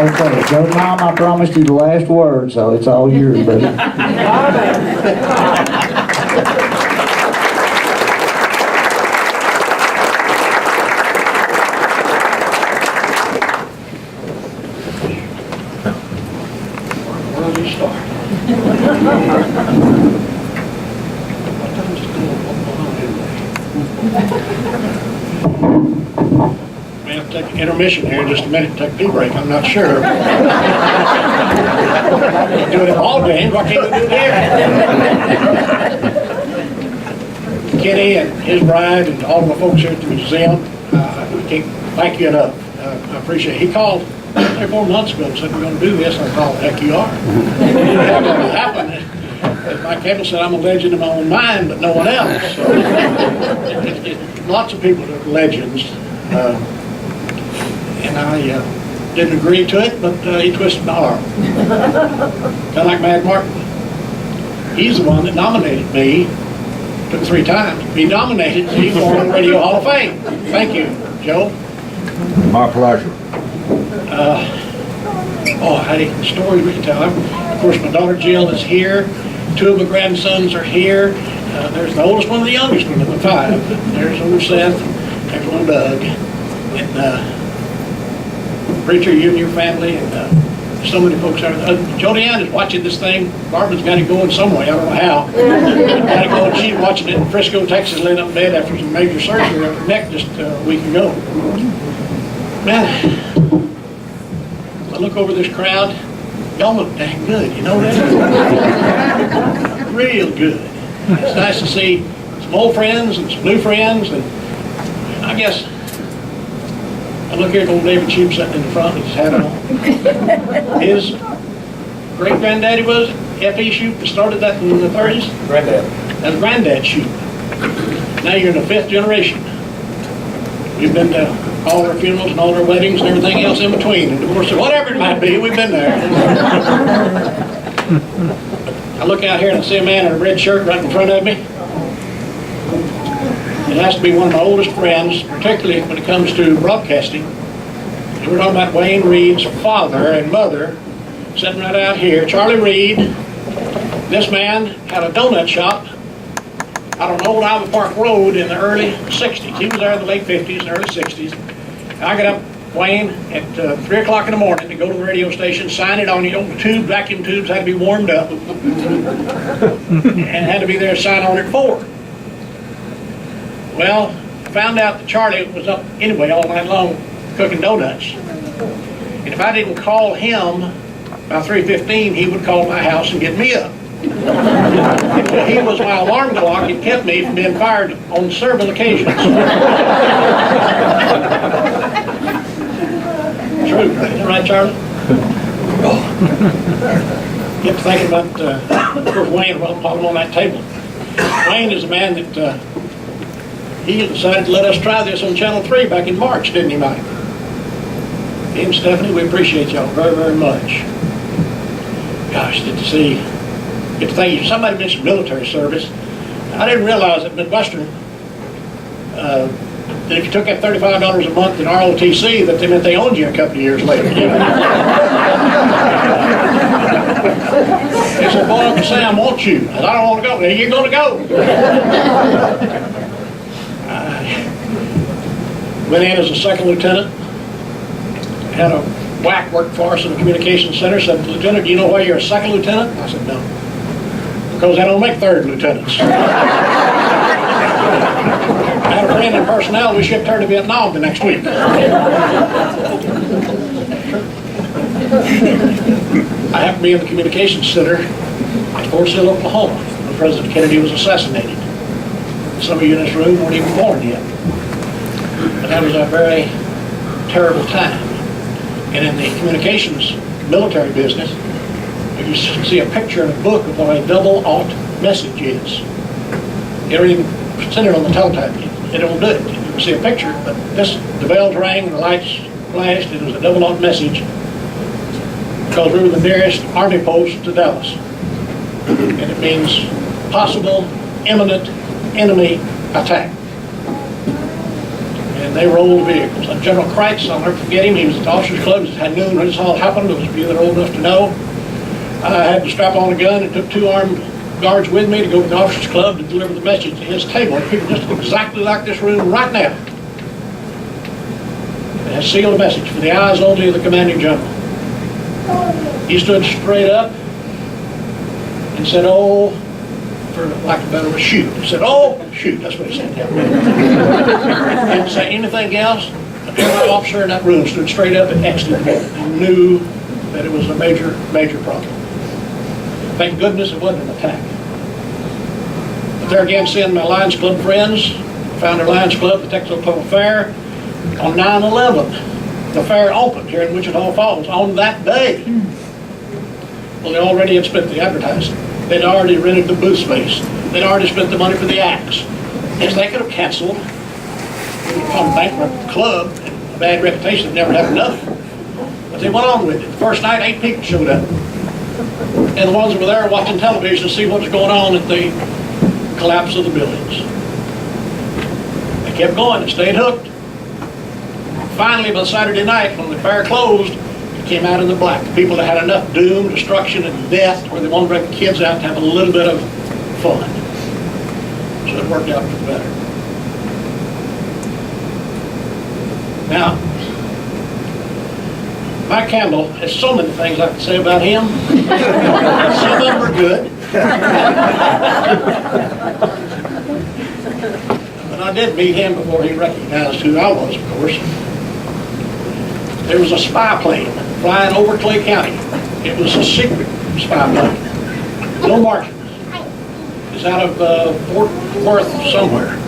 Okay, Joe Tom, I promised you the last word, so it's all yours, buddy. Where do you start? We have to take an intermission here in just a minute, take a pee break, I'm not sure. Do it at all games, why can't we do it here? Kenny and his bride and all of my folks here at the museum, I can't thank you enough. I appreciate it. He called 3 or 4 months ago and said, we're going to do this, and I called, heck you are. It didn't happen. As Mike Campbell said, I'm a legend in my own mind, but no one else. So, lots of people are legends. And I didn't agree to it, but he twisted my arm. Kind of like Mad Martin. He's the one that nominated me. Took 3 times. He nominated me for the Radio Hall of Fame. Thank you, Joe. My pleasure. Hey, stories we can tell. Of course, my daughter Jill is here. 2 of my grandsons are here. There's the oldest one and the youngest one of the 5. There's little Seth. There's little Doug. And Preacher, you and your family, and so many folks are. Jody Ann is watching this thing. Barbara's got it going some way. I don't know how. Got it going. She's watching it in Frisco, Texas, laying up in bed after some major surgery on her neck just a week ago. Man, I look over this crowd. Y'all look dang good, you know that? Real good. It's nice to see some old friends and some new friends, and I guess I look here at old David Shoup sitting in the front with his hat on. His great-granddaddy was F.E. Shoup that started that in the 30s? Granddad. That's Granddad Shoup. Now you're in the 5th generation. We've been to all their funerals and all their weddings and everything else in between. And of course, whatever it might be, we've been there. I look out here and I see a man in a red shirt right in front of me. It has to be one of my oldest friends, particularly when it comes to broadcasting. We're talking about Wayne Reed's father and mother, sitting right out here. Charlie Reed. This man had a donut shop out on Old Ivy Park Road in the early 60s. He was there in the late 50s and early 60s. I got up, Wayne, at 3 o'clock in the morning to go to the radio station, sign it on, the vacuum tubes had to be warmed up, and had to be there to sign on at 4. Well, I found out that Charlie was up anyway all night long cooking donuts. And if I didn't call him by 3:15, he would call my house and get me up. He was my alarm clock. It kept me from being fired on several occasions. True, right? Is that right, Charlie? Get to thinking about, of course, Wayne while I'm on that table. Wayne is a man that he decided to let us try this on Channel 3 back in March, didn't he, Mike? He and Stephanie, we appreciate y'all very, very much. Gosh, get to think, somebody mentioned military service. I didn't realize that Midwestern that if you took that $35 a month in ROTC, that they meant they owned you a couple of years later. He said, boy, Uncle Sam wants you. I said, I don't want to go. Well, you're going to go. Went in as a second lieutenant. Had a whack work for us in the communications center. Said, Lieutenant, do you know why you're a second lieutenant? I said, no. Because they don't make third lieutenants. I had a friend in personnel. We shipped her to Vietnam the next week. I happened to be in the communications center at Fort Sill, Oklahoma, when President Kennedy was assassinated. Some of you in this room weren't even born yet. But that was a very terrible time. And in the communications military business, you see a picture in a book of what a double-aught message is. You ever even send it on the teletype, it won't do it. You can see a picture, but the bells rang and the lights flashed. It was a double-aught message because we were the nearest army post to Dallas. And it means possible, imminent enemy attack. And they rolled vehicles. And General Kreitz, I'll never forget him, he was at the officers' club at noon when this all happened. Those of you that are old enough to know. I had to strap on a gun and took 2 armed guards with me to go to the officers' club to deliver the message to his table. People just exactly like this room right now. It has sealed a message for the eyes only of the commanding general. He stood straight up and said, oh, for lack of a better word, shoot. He said, oh, shoot. That's what he said. Didn't say anything else. Every officer in that room stood straight up and exited and knew that it was a major, major problem. Thank goodness it wasn't an attack. But there again, seeing my Lions Club friends, founder Lions Club, the Texas Oklahoma Fair, on 9/11, the fair opened here in Wichita Falls on that day. Well, they already had spent the advertising. They'd already rented the booth space. They'd already spent the money for the acts. Yes, they could have canceled. They would become a bankrupt club and a bad reputation and never have nothing. But they went on with it. The first night, 8 people showed up. And the ones that were there watching television to see what was going on at the collapse of the buildings. They kept going and stayed hooked. Finally, by Saturday night, when the fair closed, it came out in the black. The people that had enough doom, destruction, and death where they wanted to bring the kids out to have a little bit of fun. So it worked out for the better. Now, Mike Campbell has so many things I can say about him. Some of them are good. But I did meet him before he recognized who I was, of course. There was a spy plane flying over Clay County. It was a secret spy plane. No markings. It's out of Fort Worth somewhere.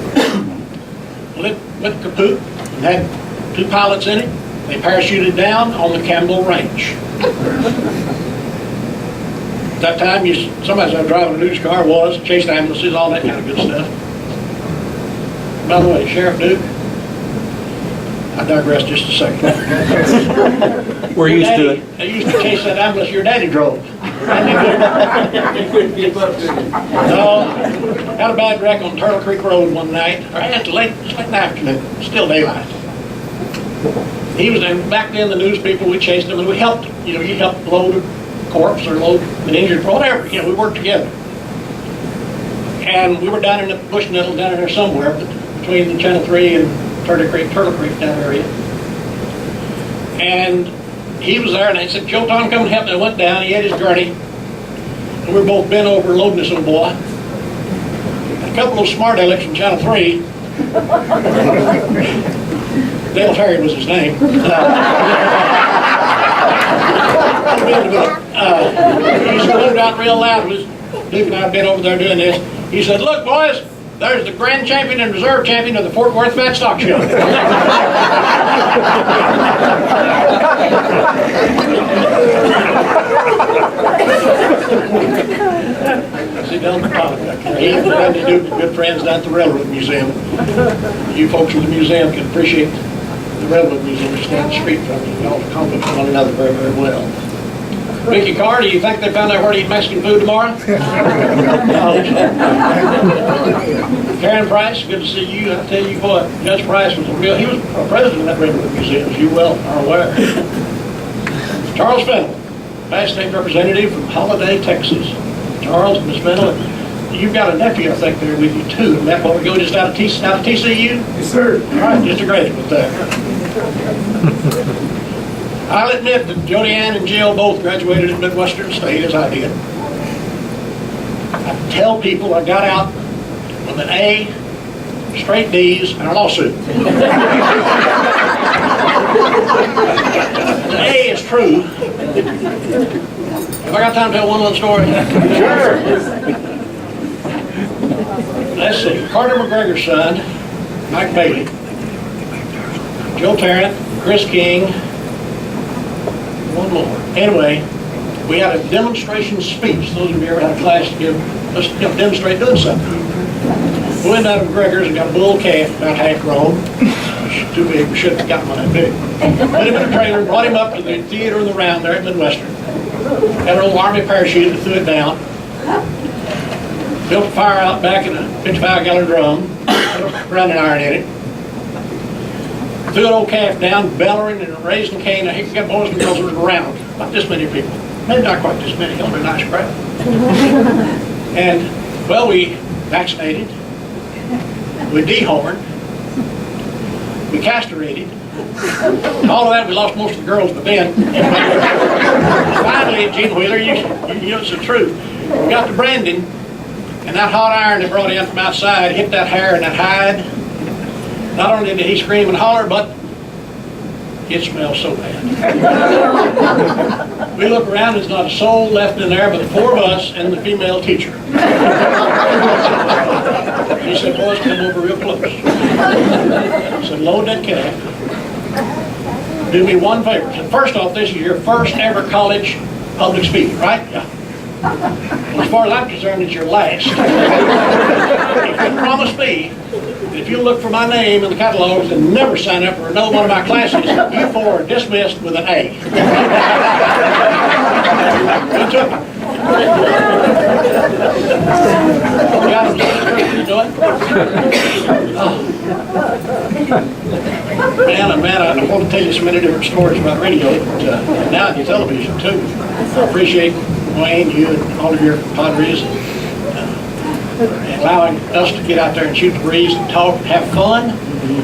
Lit kaput and had 2 pilots in it. They parachuted down on the Campbell Ranch. At that time, somebody's out driving a news car, chased ambulances, all that kind of good stuff. By the way, Sheriff Duke, I digress just a second. We're used to it. I used to chase that ambulance your daddy drove. No, had a bad wreck on Turtle Creek Road one night. It's late in the afternoon, still daylight. He was there. Back then, the news people, we chased him and we helped him. You helped load a corpse or load an injured, whatever. We worked together. And we were down in the bush nettle down in there somewhere, between the Channel 3 and Turtle Creek down area. And he was there, and I said, Joe Tom, come and help me. I went down, he had his gurney, and we were both bent over loading this little boy. And a couple of smart alecks from Channel 3, Dale Terry was his name. He screamed out real loud. Duke and I had been over there doing this. He said, look, boys, there's the grand champion and reserve champion of the Fort Worth Fat Stock Show. See, down the top back there. He and Randy Duke are good friends down at the Railroad Museum. You folks in the museum can appreciate the Railroad Museum, which is down the street from you. We all compliment one another very, very well. Mickey Carr, do you think they found out where to eat Mexican food tomorrow? Karen Price, good to see you. I tell you what, Judge Price was he was a president of that Redwood Museum, as you well are aware. Charles Fennell, past state representative from Holiday, Texas. Charles, Miss Fennell, you've got a nephew, I think, there with you too. And that while we go just out of TCU? Yes, sir. All right, just a graduate there. I'll admit that Jody Ann and Jill both graduated at Midwestern State, as I did. I tell people I got out with an A, straight D's, and a lawsuit. The A is true. Have I got time to tell one little story? Sure. Let's see. Carter McGregor's son, Mike Bailey, Joe Tarrant, Chris King, one more. Anyway, we had a demonstration speech. Those of you ever had a class to give, let's demonstrate doing something. We went down to McGregor's and got a bull calf about half grown. Too big, we shouldn't have gotten one that big. Put him in a trailer and brought him up to the theater in the round there at Midwestern. Had an old army parachute that threw it down. Built a fire out back in a 55-gallon drum, put a branding iron in it. Threw an old calf down, bellowing and raising cane. He got boys and girls around, about this many people. Maybe not quite this many, only a nice crowd. And, well, we vaccinated, we dehorned, we castrated. All of that, we lost most of the girls, but then, finally, Gene Wheeler, you know it's the truth. We got to Brandon, and that hot iron that brought in from outside hit that hair and that hide. Not only did he scream and holler, but it smells so bad. We look around, there's not a soul left in there but the four of us and the female teacher. He said, boys, come over real close. He said, load that calf. Do me one favor. He said, first off, this is your first ever college public speaking, right? Yeah. Well, as far as I'm concerned, it's your last. If you promise me that if you look for my name in the catalogs and never sign up for another one of my classes, you four are dismissed with an A. We took it. Got him to do it. Oh. Man, I want to tell you so many different stories about radio, but now on your television too. I appreciate Wayne, you and all of your padres, and allowing us to get out there and shoot the breeze and talk and have fun,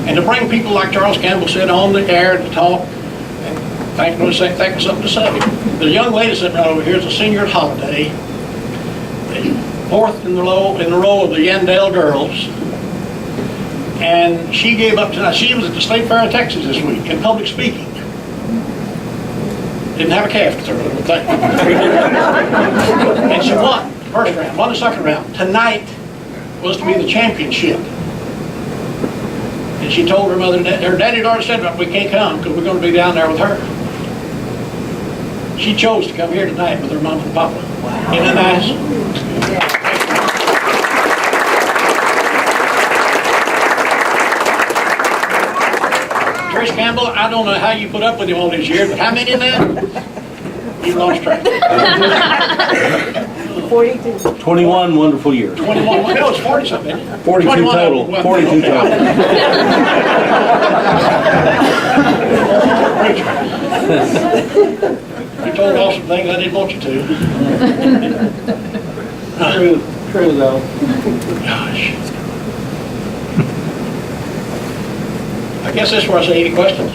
and to bring people like Charles Campbell said on the air to talk and think of something to say. The young lady sitting right over here is a senior at Holiday, fourth in the row of the Yandell girls, and she gave up tonight. She was at the State Fair in Texas this week in public speaking. Didn't have a calf to throw, I don't think. And she won the first round, won the second round. Tonight was to be the championship. And she told her mother, her daddy had already said, we can't come because we're going to be down there with her. She chose to come here tonight with her mom and papa. Wow. Isn't that nice? Yeah. Trish Campbell, I don't know how you put up with him all these years, but how many now? You've lost track. 42. 21 wonderful years. 21, no, it's 40 something. 42 total. 42 total. You told awesome things I didn't want you to. True though. Gosh. I guess that's where I say any questions.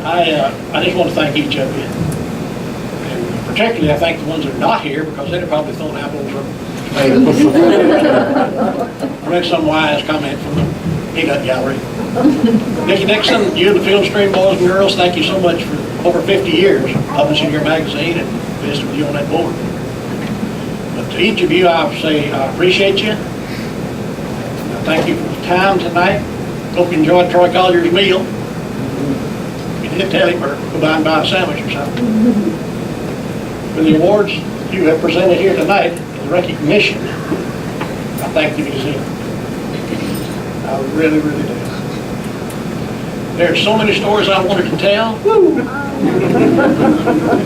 I just want to thank each of you. And particularly I thank the ones that are not here because they'd have probably thrown apples or tomatoes. I read some wise comment from the Peanut Gallery. Nikki Nixon, you and the Field Stream boys and girls, thank you so much for over 50 years publishing your magazine and visiting with you on that board. But to each of you, I say I appreciate you. Thank you for the time tonight. Hope you enjoyed Troy Collier's meal. You did tell him or go by and buy a sandwich or something. For the awards you have presented here tonight, the recognition, I thank the museum. I really, really do. There are so many stories I wanted to tell. Woo!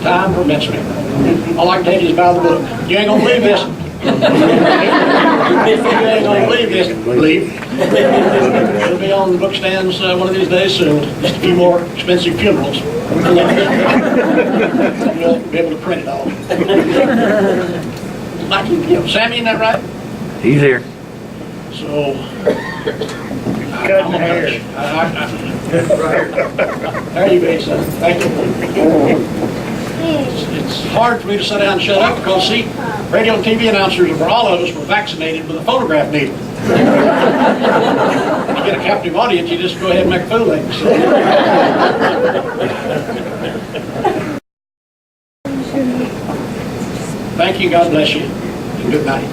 Time permits me. All I can tell you is by the book. You ain't gonna believe this. You ain't gonna believe this. Believe. It'll be on the book stands one of these days soon. Just a few more expensive funerals. We'll be able to print it all. Like, Sammy, isn't that right? He's here. So. Cutting hair. There you go, son. Thank you. It's hard for me to sit down and shut up because, see, radio and TV announcers, for all of us, were vaccinated with a photograph needle. You get a captive audience, you just go ahead and make a fool of them. Thank you, God bless you, and good night.